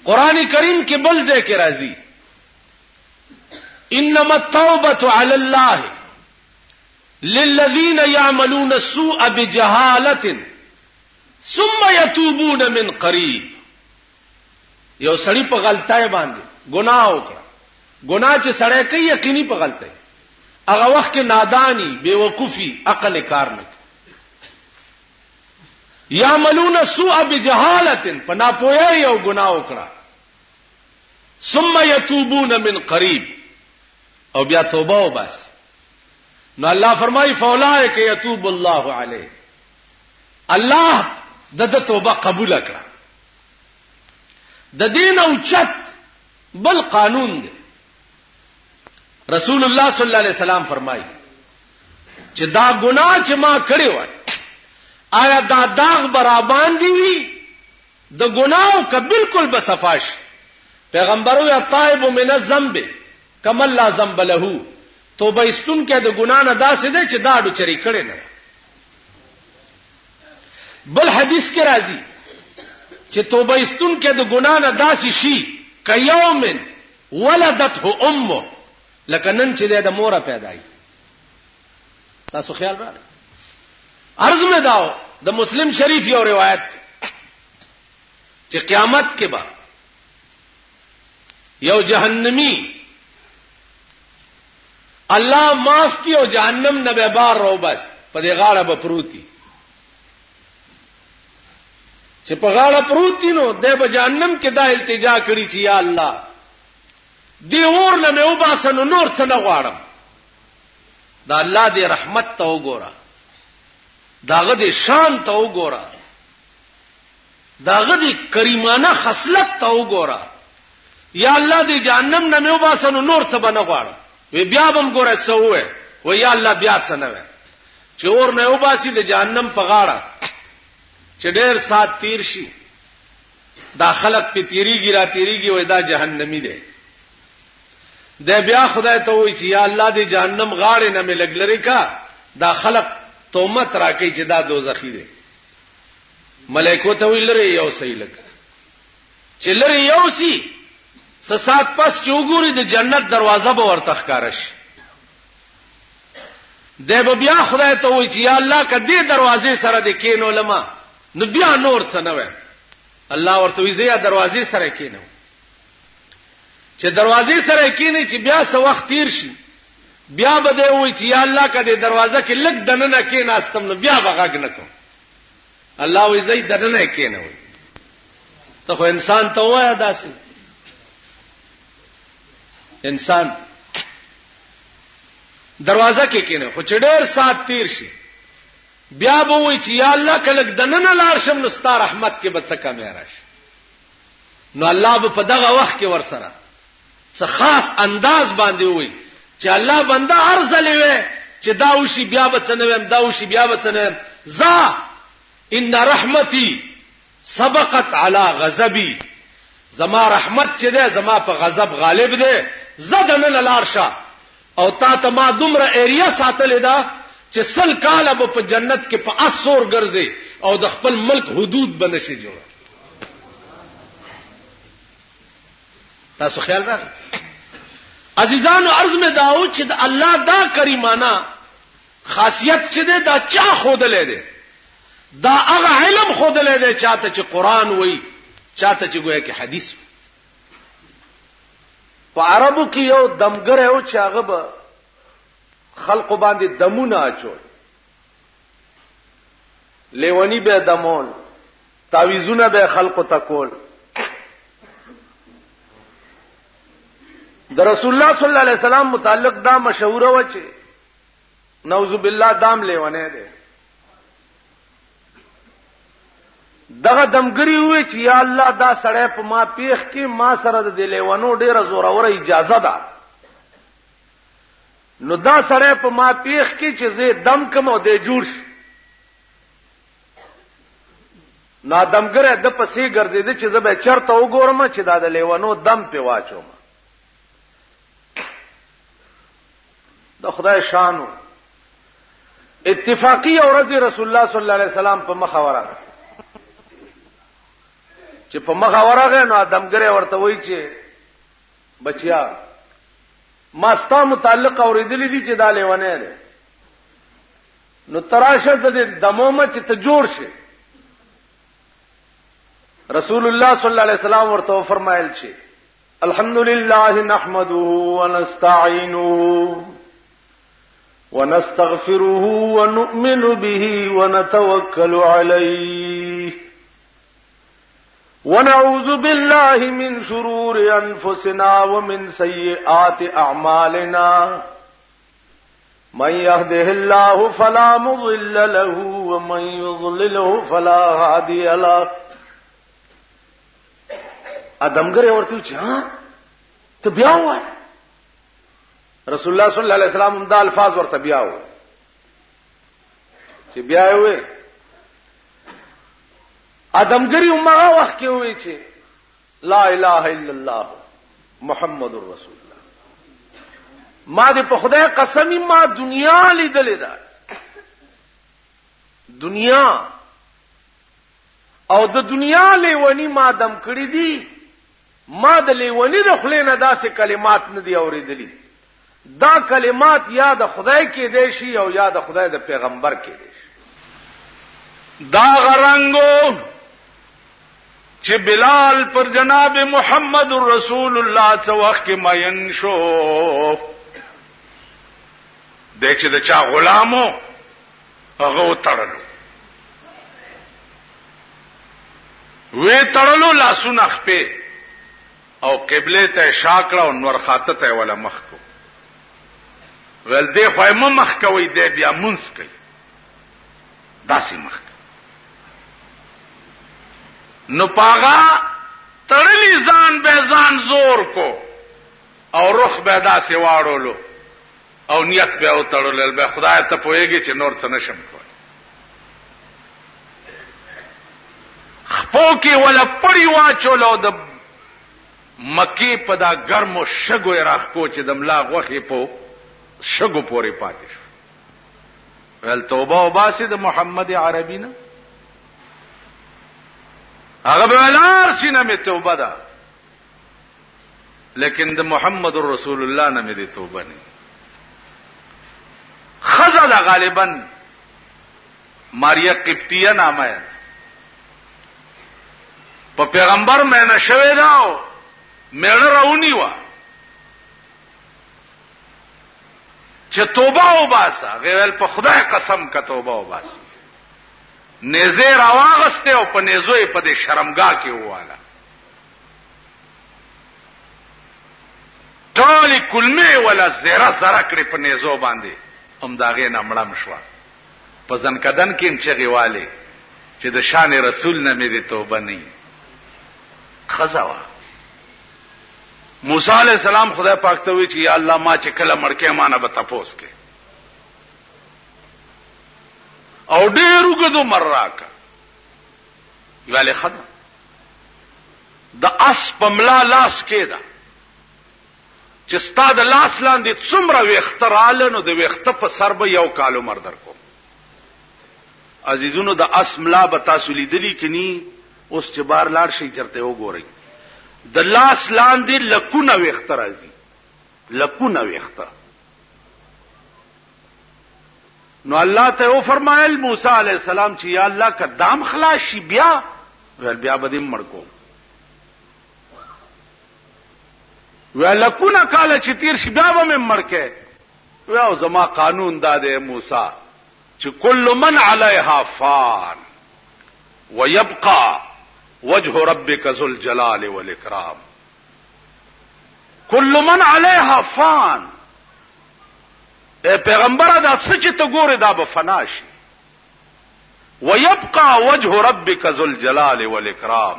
قرآن کریم کے بلزے کے راضی انما التوبۃ علی اللہ للذین یعملون السوء بجهالة ثم یتوبون من قریب. یو سړی په غلطای باندې ګناه وکړه، ګناه چې سړی کوي یقیني په غلطای، هغه وخت کې نادانی بیوقوفی عقل کار نه کوي. یعملون السوء بجهالة په ناپوهی یو ګناه وکړه، ثم یتوبون من قریب او بیا توبه وباسي، نو الله فرمایي فاولئک یتوب الله علیه، الله د توبه قبول کړه. د دین او چت بل قانون دی. رسول الله صلی الله علیه وسلم فرمایي چې دا ګناه چې ما کړی و آیا دا داغ برابر دی وی د ګناو ک بالکل بصفاش. پیغمبرو یا تائب من الذنب کما لا ذنب له، توبه استون کې د ګنا نه داسې ده چې دا اډو چری کړي نه. بل حدیث کې راځي چې توبه استون کې د ګنا نه داسې شي کيوم ولدته امه، لکه نن چې د موره پیدای. تاسو خیال راغلی. عرض مې داو د مسلم شریف یو روایت چې قیامت کې به یو جهنمی الله معاف کی او جهنم نه به بار رو بس په دې غاړه به پروتي، چې په غاړه پروتي نو د به جهنم کې دا التجا کړی چې یا الله دی اور نه مې وباسنو نور څه نه غواړم. دا الله دې رحمت ته وګوره، داغه دې شان ته وګوره، داغه دې کریمانه خصلت ته وګوره. یا الله دې جهنم نه مې وباسنو نور څه نه غواړم. وی بیا بم ګوره څه وې و یا الله بیا څه نه وې چې اور نه وباسي د جهنم په غاړه چې ډېر سات تیر شي، دا خلق په تیریږي را تیریږي وې دا جهنمی دی. د بیا خدای ته وی چې یا الله دې جهنم غاړه نه مې لګلري کا، دا خلق تومت راکې چې دا دوزخی دی. ملائکه ته وی لري یو صحیح لګ چې لري یو سی سات پس چوغوري د جنت دروازه به ورته ښکارش. دیو بیا خدای ته وی چې یا الله کدی دروازې سره د کینو لما نو بیا نور څه نه وای. الله ورته وی زیا دروازې سره کینو، چې دروازې سره کینې چې بیا څه وخت تیر شي بیا به دی وی چې یا الله کدی دروازه کې لګ دننه کیناستم نو بیا بغاګ نه کوم. الله وی زئی دننه کینو. ته خو انسان ته وای داسې انسان دروازه کې کینه خو چې ډېر سات تیر شي بیا به وای چې یا الله کله دننه لار شم نو ستاره رحمت کې به څه کمه راشي. نو الله به په دغه وخت کې ور سره څه خاص انداز باندې وای چې الله بنده عرض لوي چې دا وشي بیا به څه نه ویم، دا وشي بیا به څه نه ذا ان رحمتي سبقت على غضبي، زما رحمت چې ده زما په غضب غالب ده. زدن لارشا او تا ته ما دومره ایریا ساتل ده چې سل کاله په جنت کې په اسور ګرځي او د خپل ملک حدود بنشي جوړ. تاسو خیال راغلی عزیزانو. عرض میں داو چې د الله دا کریمانه خاصیت چې ده دا چا خودلې ده، دا هغه علم خودلې ده چاته چې قران وای، چاته چې ګویا کې حدیث. په عربو کې یو دمګر یو چې هغه به خلق باندې دمونه اچول، لیونی به دمول، تعویذونه به خلق تکول. د رسول الله صلی الله علیه وسلم متعلق دا مشهور و چې نعوذ بالله دام لیونه ده. دغه دمګری وی چې یا الله دا سړی په ما پیخ کې ما سره د لیوانو ډیره زوره اجازه ده، نو دا سړی په ما پیخ کې چې زه دم کوم او د جوړ شي. نا دمګره د پسې ګرځیدل چې زه به چرته وګورم چې دا د لیوانو دم په واچوم. د خدای شانو اتفاقی اورځ رسول الله صلی الله علیه وسلم په مخاوره چې په مخه ورغه نو ادمګره ورته وای چې بچیا ما ستا متعلق اوریدلې دي چې دا لیونه ده، نو تراشه د دمومه چې ته جوړ شي. رسول الله صلی الله علیه وسلم ورته فرمایل چې الحمدلله نحمده ونستعينه ونستغفره ونؤمن به ونتوكل عليه ونعوذ بالله من شرور أنفسنا ومن سيئات أعمالنا من يهده الله فلا مضل له ومن يضلله فلا هادي له. ادمګر ورته چې ها ته بیا وای. رسول الله صلی الله علیه وسلم دا الفاظ ورته بیا و چې بیا وې ادمګری عمره وخت کې وې چې لا اله الا الله محمد رسول الله. ما دې په خدای قسمی ما دنیا لیدلې ده، دنیا او د دنیا لیونی ما دم کړی دي، ما د لیونی د خلې نه داسې کلمات نه دی اورېدلې. دا کلمات یا د خدای کې دی شي او یا د خدای د پیغمبر کې دی شي. دا غرنګو چې بلال پر جناب محمد رسول الله څو وخت کې ماین شو، دیکھ چې د چا غلامو هغه وتړلو، وې تړلو لاسونه خپې او قبله ته شاکړه او نور خاطه ته ولا مخ کو. ول دې خو مخ کوي دې بیا مونږ کوي داسې مخ. نو پاغا تړلی ځان به ځان زور کو او رخ به داسې واړولو او نیت به او تړلل به خدای ته پويږي چې نور څه نشم کوي. خپو کې ولا پړی واچولو د مکی په دا ګرمو شګو راخ کو چې د ملا غوخي په شګو پورې پاتې شو. ول توبه او باسي د محمد عربینا هغه بلار سینه می توبه ده، لیکن د محمد رسول الله نه می دي توبه نه. خزل غالبا ماریا قبطیه نامه ہے، په پیغمبر مې نه شوي داو مېړه راونی و چې توبه او باسه. غیر په خدای قسم کا توبه او باسه. نیزه راواغسته او په نیزوې په دې شرمګاه کې واله ټولې کلمه ولا زره زره کړې په نیزو باندې هم داغه نامړم شو. په ځنکدن کې هم چغیواله چې د شان رسول نه مې دې توبه نه خزاوه. موسی علیہ السلام خدای پاک ته وی چې یا الله ما چې کله مړکه مانه به تپوس کې او ډېرو غدو مراکا یاله خدای د اس پملا لاس کې دا چې ستاد لاس لاندې څومره وختراله نو د وخت په سر به یو کال عمر درکو. عزیزونو د اس ملا به تاسو لیدلی کني اوس چې بار لاړ شي چرته وګورئ د لاس لاندې لکونه وخت راځي، لکونه وخت. نو الله ته او فرمایل موسی علیہ السلام چې یا الله کدام خلاص شي بیا ول بیا به دې مړکو. ولکونه کاله چې تیر شي بیا به مې مړکه. او زما قانون داده موسی چې کل من علیها فان ويبقى وجه ربك ذو الجلال والاكرام. كل من عليها فان. اے پیغمبر دا سچ ته ګوره دا به فنا شي. ويبقى وجه ربك ذو الجلال والاكرام.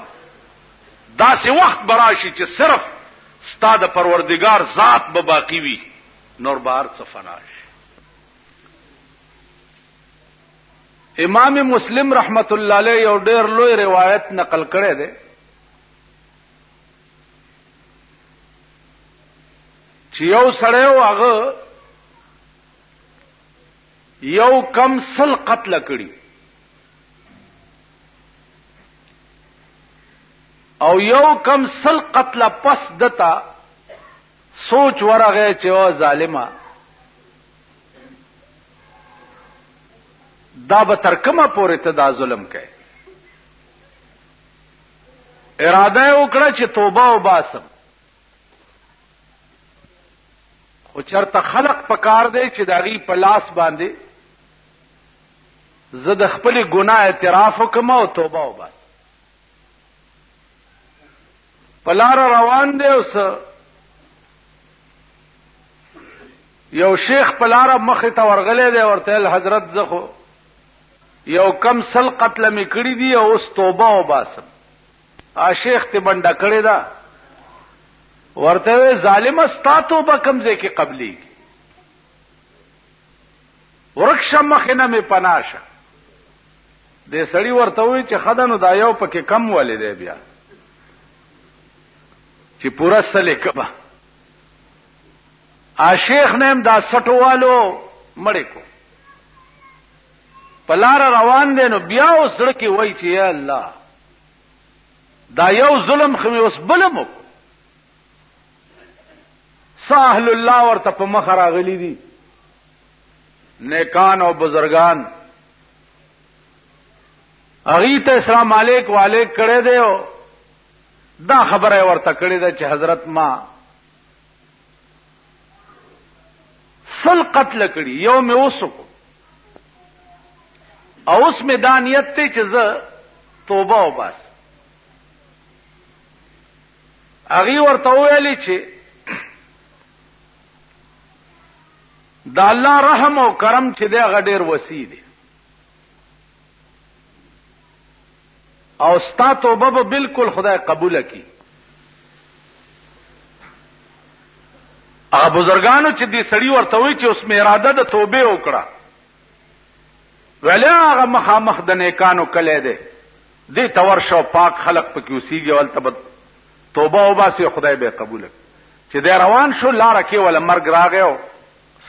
دا سي وخت براشي چې صرف ستاد پروردگار ذات به باقی وي، نور بار څه فنا شي. امام مسلم رحمت الله علیه یو ډېر لوی روایت نقل کړی دی چې یو سړی هغه یو کم سل قتل کړي او یو کم سل قتل پس دتا سوچ ورغه چې او ظالما دا به تر کومه پورې ته دا ظلم کوي؟ اراده وکړه چې توبه وباسم، خو چرته خلق پکار دی چې داغي په لاس باندې زه د خپل ګناه اعتراف وکم او توبه وباسم. په لار روان دی، اوس یو شیخ په لار مخې ته ورغلی دی، ورته حضرت زه خو یو کم سل قتل می کړی دی او اوس توبه وباسم. شیخ ته بنډه کړی دا، ورته ظالم استا توبه کم ځای کې قبلي ورکشه مخینه می پناشه. دې سړی ورته وی چې خدانو دا یو پکې کم ولې دی بیا چې پورا سلې کبا. شیخ نیم دا سټوالو مړې کو پلار روان دي، نو بیا اوس لکه وای چې یا الله دا یو ظلم خو اوس بلمو. ساحل الله ورته په مخ راغلي دي نیکان او بزرگان، اغي ته السلام علیک وعلیک کړه دی او دا خبره ورته کړی ده چې حضرت ما سل قتل کړي، یو مې وسکو او اوس مې دا نیت ته چې زه توبه وباس. اغي ورته ویلي چې دا الله رحم او کرم چې دی هغه ډېر وسیع دی او ستا توبه به بالکل خدای قبول کړي. هغه بزرګانو چې دې سړی ورته وی چې اوس مې اراده د توبه وکړه، ویله هغه مخامخ د نیکانو کله دی دې تور شو پاک خلق پکې اوسېږي ولته توبه وباسي خدای به قبول کړي. چې دې روان شو لار کې ولا مرګ راغیو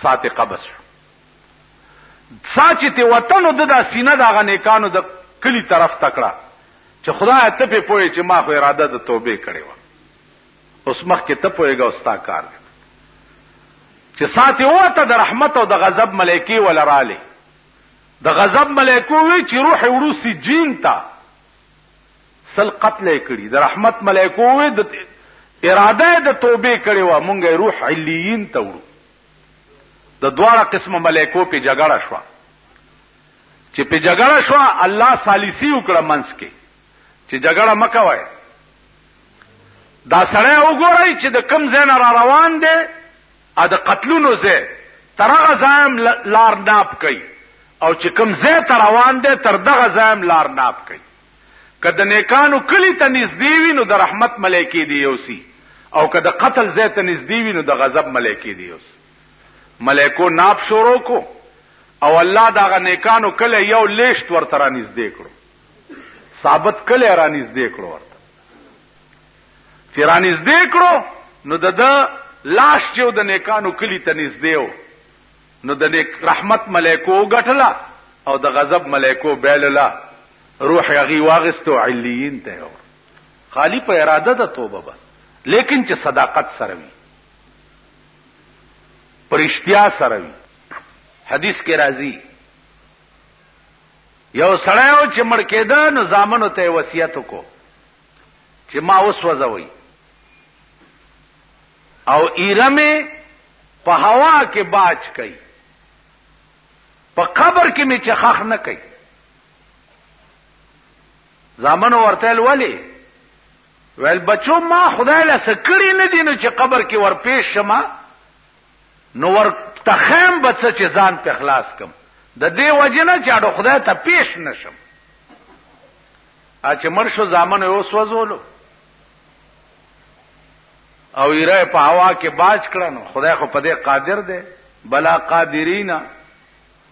ساته قبض شو. ساچ ته وطن د سینه دغه نیکانو د کلی طرف تکړه چې خدای ته په پوهه چې ما خو اراده د توبه کړې و، اوس مخ کې ته پوهېږه اوستا کار دی چې ساته وته د رحمت او د غضب ملائکی ولراله. د غضب ملائکو وی چې روح وروسي جین تا سل قتل کړي، د رحمت ملائکو وی د اراده د توبه کړې و مونږه روح علیین ته وړو. د دواړه قسمه ملائکو په جګړه شو، چې په جګړه شو الله ثالثي وکړه منس کې چې جګړه مکوای. دا سړی وګورئ چې د کم ځای نه را روان دی ا د قتلونو ځای تر هغه ځای لار ناپ کوي او چې کم ځای ته روان دی تر دغه ځای لار ناپ کوي. که د نیکانو کلی ته نږدې وي نو د رحمت ملائکې دی یوسي، او که د قتل ځای ته نږدې وي نو د غضب ملائکې دی یوسي. ملائکو ناپ شروع کو او الله دغه نیکانو کله یو لیشت ورته را نږدې کړو، ثابت کله را نږدې کړو ورته. چې را نږدې کړو نو د لاش چې د نیکانو کلی ته نږدې و نو د نیک رحمت ملائکو غټلا او د غضب ملائکو بیللا، روح یغي واغستو علیین ته اور. خالی په اراده د توبه بس، لیکن چې صداقت سره وي، پرشتیا سره وي. حدیث کې راځي یو سړی او چې مړ کېده نو زامنو ته وصیت وکړو چې ما اوس وځوي او ایرمه په هوا کې باج کوي، په قبر کې می چخخ نه کوي. زامنو ورته ولی ویل بچو ما خدای له سکړی نه دي نو چې قبر کې ورپېښ شمه نو ورته خیم بچ چې ځان په اخلاص کم، د دې وجه نه چې خدای ته پیش نشم. چې مرشو زامنو یو سوځولو او ایره په هوا کې باج کړنو. خدای خو په دې قادر دی، بلا قادرینا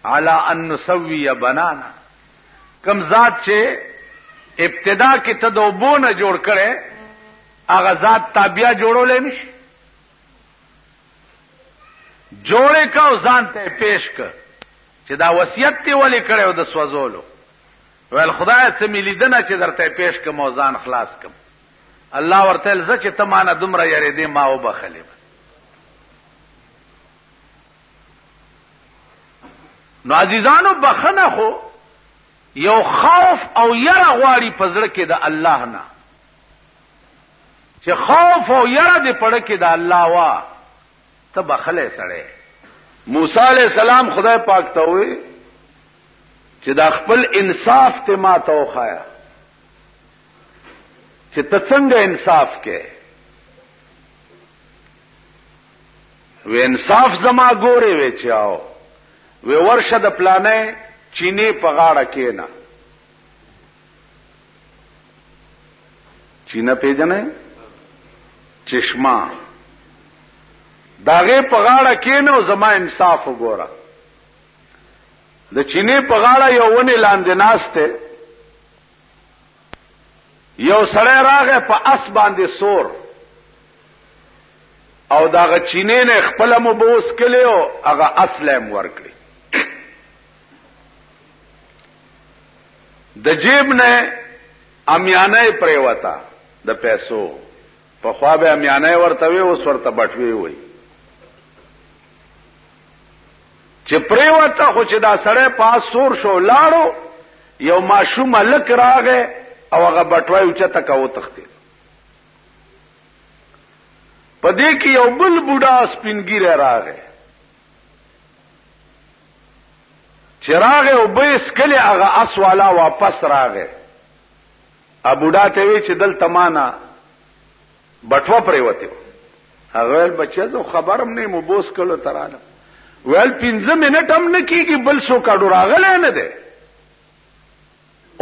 علی ان نسوی بنانا. کم ذات چې ابتدا کې تدوبونه جوړ کړي هغه ذات تابع جوړولې نشي. جوړې کا او ځان ته پیش ک چې دا وصیت تی ولې کړو د سوځولو. ویل خدای ته ملیدنه چې درته پیش ک موزان خلاص کم. الله ورته لزه چې ته مانه دومره یری دې ما وبخلې. نو عزیزانو بخنه خو یو خوف او یره غواړي پزړه کې د الله نه، چې خوف او یره دې پړه کې د الله وا ته بخله سره. موسی علیہ السلام خدای پاک ته وې چې دا خپل انصاف ته ما ته وخایا چې ته څنګه انصاف کې. و انصاف زما ګوري وې چاو و ورشه د پلانې چینه په غاړه کې نه. چینه پیژنې چشمه داغه په غاړه کې نه زما انصاف وګوره. د چینه په غاړه یو ونی لاندې ناشته یو سړی راغی په اس باندې سور او داغه چینه نه خپل مبوس کړو هغه اسلام ورکړي. د جیب نه امیانه پریوتا د پیسو په خوا به امیانه ورته وي اوس ورته بټوي وي چې پریوتا خو چې دا سړی پاس سور شو لاړو یو ماشوم لک راغې او هغه بټوي اوچته کو تخته. پدې کې یو بل بوډا سپینګیره راغې چراغ او بیس کله هغه اسوالا واپس راغې. ا بوډا ته وی چې دل تمانا بټوا پرې وته هغه بچا زه خبرم نه مبوس کولو تراله ویل 15 منټ هم نه کیږي بل سو کاډو راغله نه ده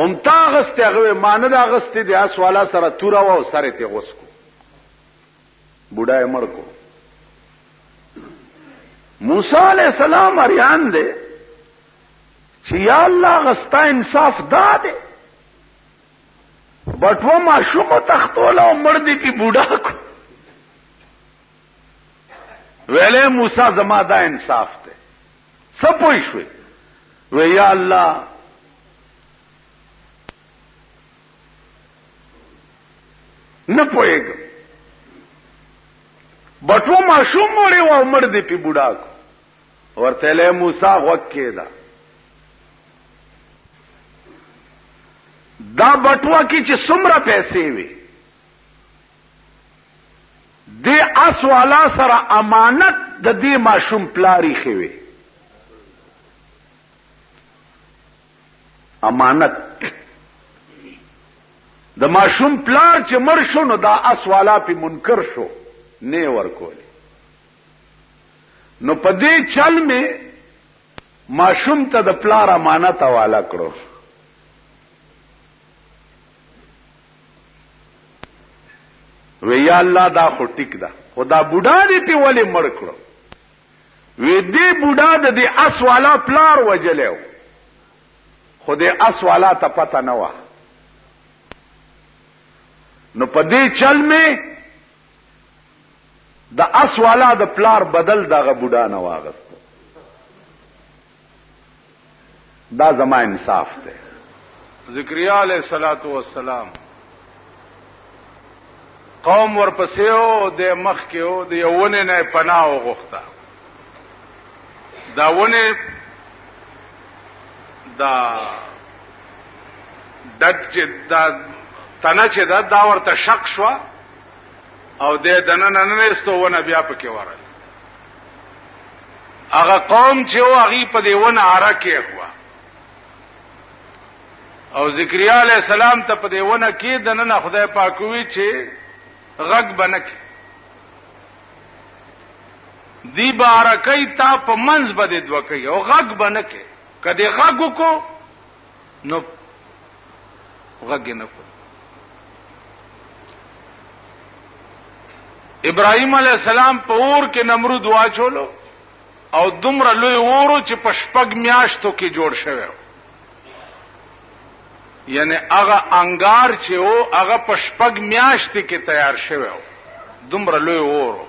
امتا غسته هغه مان د غسته د اسوالا سره تورا و سره ته غسکو بوډا یې مړ کو. موسی علیہ السلام اریان دے چې یا الله غستا انصاف داده بټو ماشوم تختوله او مړ دي کی بوډا کو. ویلې موسی زما دا انصاف ته سپوي شوي و یا الله نه پويګ بټو ماشوم مړ و مړ دي کی بوډا کو. ورته له موسی وکیدا دا بټوا کی چې څومره پیسې وي د اسوالا سره امانت د دې ماشوم پلاری خوي امانت د ماشوم پلار چې مر شو نو دا اسوالا په منکر شو نه ورکول. نو په دې چل می ماشوم ته د پلار امانت حواله کړو. وی یا الله دا خو ټیک ده خدا بوډا دې ته ولې مړ کړو. وی دې بوډا د دې اسوالا پلار وجلو خو دې اسوالا ته پته نه و. نو په دې چل می د اسوالا د پلار بدل دغه بوډا نه واغست. دا زما انصاف ده. ذکریا علیہ الصلوۃ والسلام قوم ورپسې او د مخ کې او د یوونه نه پناه وغوښته. دا ونه دا چې دا تنه چې دا ورته شک شو او د دننه نه استوونه بیا پکې ورل. هغه قوم چې هغه په دیونه اره کې هوا او ذکریا علیہ السلام ته په دیونه کې دننه خدای پاک وی چې غږ بنک دی بارکای تا په منځ بده دوکې او غږ بنک کدی غږ کو نو غږ نه کو. ابراهيم عليه السلام په اور کې نمرود واچولو او دومره لوی اورو چې په شپږ میاشتو کې جوړ شوی یعنی هغه انګار چې او هغه په شپږ میاشتې کې تیار شوی دومره لوی اورو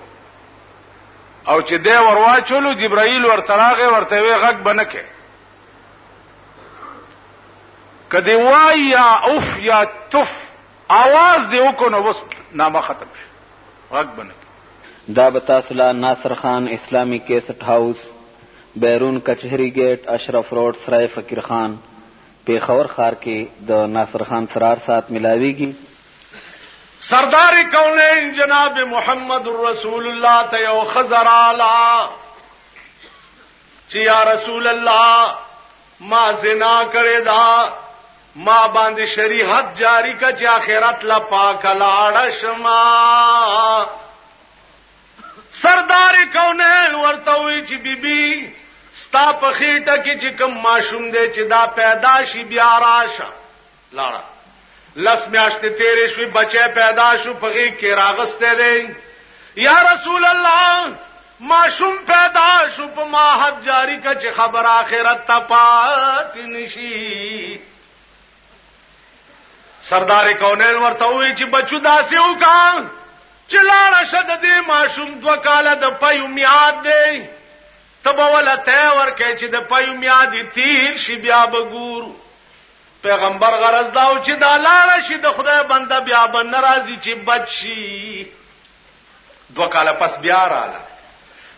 او چې دی ورواچولو جبرائیل ورته راغی ورته وی غږ بنکه کدی وای یا اوف یا تف आवाज دی وکړو نو بس نامه ختم شي غږ بنکه. دا بتاسلا ناصر خان اسلامی کیسټ هاوس بیرون کچهری گیٹ اشرف روڈ سرای فقیر خان پیښور ښار کې د ناصر خان سرار سات ملاویږي. سردار کونین جناب محمد رسول الله ته یو خزر اعلی چې یا رسول الله ما زنا کړی دا، ما باندې شریعت جاری کا چې آخرت لا پاک لاړ شما. سردار کونین ورته وی چې بیبي ستا په خېټه کې چې کوم ماشوم دی چې دا پیدا شي بیا راشه لاړه. لس میاشتې تیرې شوې بچی پیدا شو په غېږ کې راغستی دی. یا رسول الله ماشوم پیدا شو په ما حد جاری کا چې خبر آخرت ته پاتې نشي. سردار کونین ورته وی چې بچو داسې وکړه چې لاړه شه د دې ماشوم 2 کاله د پیو میاد دی، ته به وله تی ورکړې چې د پیو میاد تیر شي بیا به ګورو. پیغمبر غرض دا و چې دا لاړه شي د خدای بنده بیا به نه راځي چې بچ شي. 2 کاله پس بیا راله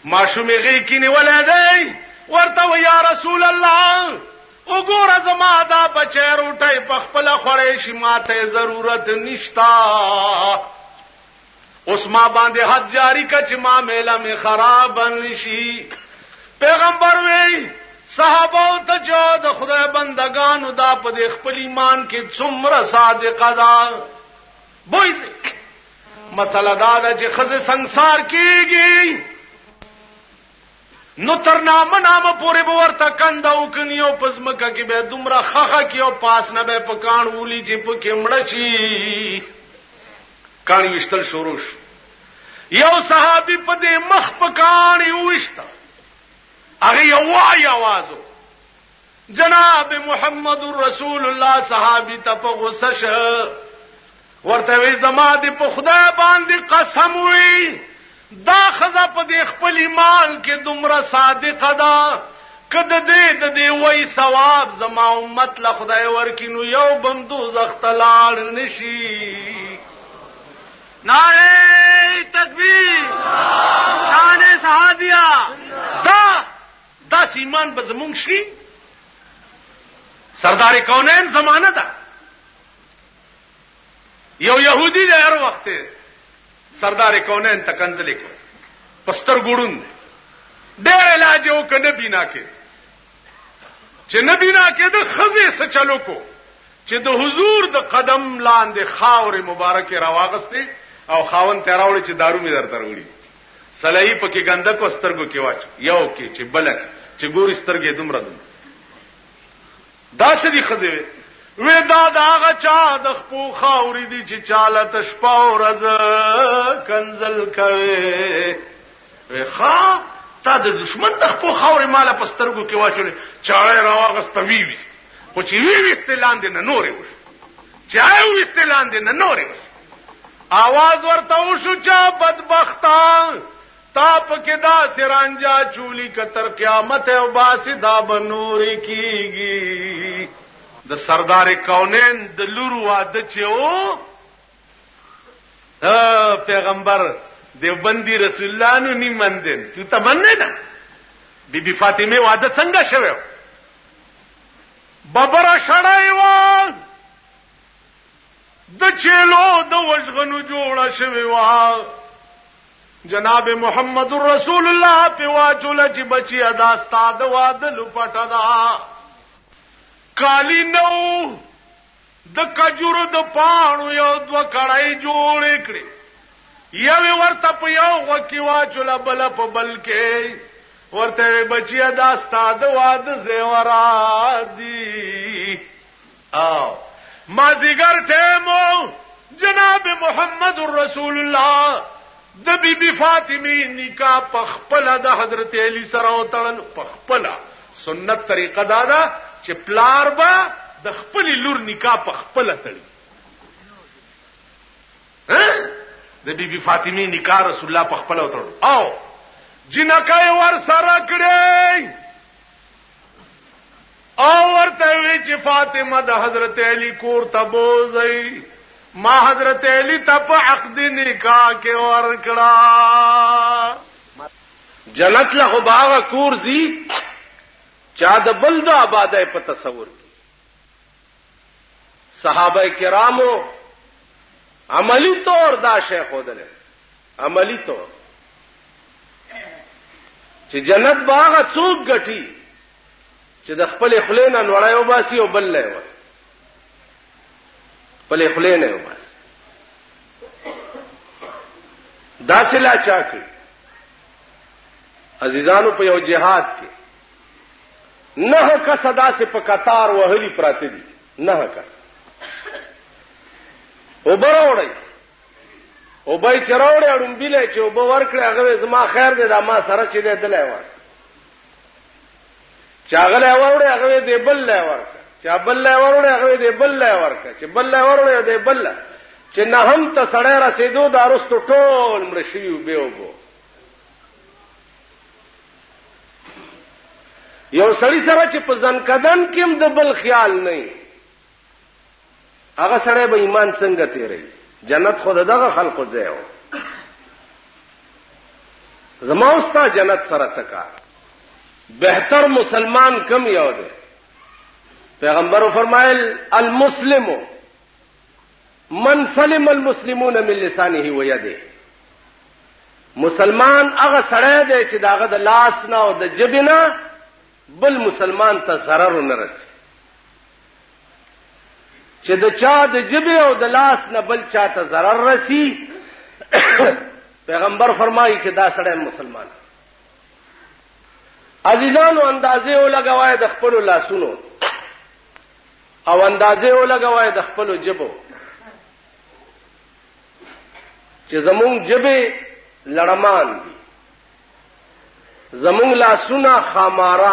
ماشوم یې غېږ کې نیولی دی. ورته و یا رسول الله وګوره زما دا بچی روټۍ په خپله خوړی شي، ما ته ضرورت نشتا، اوس ما باندې حد جاری که چې ما میله مې خراب نشي. پیغمبر وی صحابو ته جو د خدای بندگانو دا په دې خپل ایمان کې څومره صادقه ده. بویز مسله دا ده چې ښځې سنګسار کېږي نو تر نامه پورې به ورته کنده وکني او په ځمکه کې به دومره خخه کي او پاس نه به په کاڼ ولي چې پکې مړه شي. کاڼي ویشتل شروع شو. یو صحابي په دې مخ په کاڼي وویشته، هغه یو وایي آوازو جناب محمد رسول الله صحابي ته په غصه شه. ورته وی زما دې په خدای باندې قسم وی دا خزه په دې خپل ایمان کې دومره صادقه ده که د دې وای ثواب زما امت له خدای ورکي نو یو بم دوزخ ته لاړ نشي. نعره تکبیر، شان صحابیہ. دا ایمان به زمونږ شي. سردار کونین زمانه ده. یو يهودي دی هر وخت سردار کونین تکنځلې کو پستر ګړون ډېر علاج یو کنه بنا کې چې نه بنا کې د خزې څه چلو کو چې د حضور د قدم لاندې خاور مبارکه راواغسته او خاون تراوړي چې دارو می درته وړي سلای پکې ګنده کو سترګو کې واچ یو کې چې بلک چې ګوري سترګې دومره دا سدي خزې وې دا هغه چا د خپو خاورې دي چې چاله تشپا ورځ کنزل کوي. وې ښا تا د دشمن د خپو خاورې ماله په سترګو کې واچولې چاړه راواغسته ویوست خو چې ویوست لاندې نه نورې وش چې ویوست لاندې نه نورې وش. आवाज ورته وشو چا بدبختان تا پکې دا سرانجا چولی کتر قیامت او باسی دا بنوري کیږي. د سردار کونین د لور واده چې او پیغمبر دیوبندی رسول الله نو نی مندن تو ته مننه نه. بیبي فاطمه واده څنګه شوه؟ ببره شړای و د چلو د وژغنو جوړه شوی و. جناب محمد رسول الله په واجوله چې بچی ادا استاد واده لپټه دا کالی نو د کجورو د پانو یو 2 کړای جوړ کړي یو ورته په یو وکی واچوله بل په بل کې ورته بچی ادا استاد واده زیورا دی. او مازیګر ټیمو جناب محمد رسول الله د بیبي فاطمه نکاح په خپل د حضرت علی سره وتړل. په خپل سنت طریقه دا چې پلار با د خپل لور نکاح په خپل تړي. د بیبي فاطمه نکاح رسول الله په خپل وتړل او جنکای ور سره کړی او ورته وی چې فاطمه د حضرت علی کور ته بوزي ما حضرت علی ته په عقد نکاح کې ور کړه. جنت له باغ کور زی چا د بل د آبادۍ په تصور کې صحابه کرامو عملی طور دا شی ښودلی عملی طور چې جنت به هغه څوک ګټي چې د خپلې خولې نه نوړی وباسي او بل لی وایي خپلې خولې نه وباسي داسې لا چا کړي عزیزانو په یو جهاد کې 9 کسه داسې په قطار وهلي پراته دي 9 کسه اوبه راوړئ اوبه یې چې راوړئ اړومبیلی چې اوبه ورکړې هغه زما خیر دی دا ما سره چې دی دلی ورکړه چې هغه لی وروړی هغه دی بل لی ورکړه چې بل لی وروړی هغه دی بل لی ورکړه چې بل لی وروړی دی بل لی چې نهم ته سړی رسېدو دا وروستو ټول مړه شوي وو بې اوبو یو سړی سره چې په ځنکدن کې هم د بل خیال نه هغه سړی به ایمان څنګه تیروي جنت خو دغه خلقو ځای و زما او ستا جنت سره څه کار بهتر مسلمان کم یو دی پیغمبر فرمایل المسلم من سلم المسلمون من لسانه و یده مسلمان هغه سړی دی چې داغه د لاس نه او د جبې نه بل مسلمان ته ضرر نه رسي چې د چا د جبې او د لاس نه بل چا ته ضرر رسي پیغمبر فرمایي چې دا سړی مسلمان عزیزانو اندازې ولګوای د خپل لاسونو او اندازې ولګوای د خپل جبو چې زمونږ جبې لړمان دي زمونږ لاسونه خاماران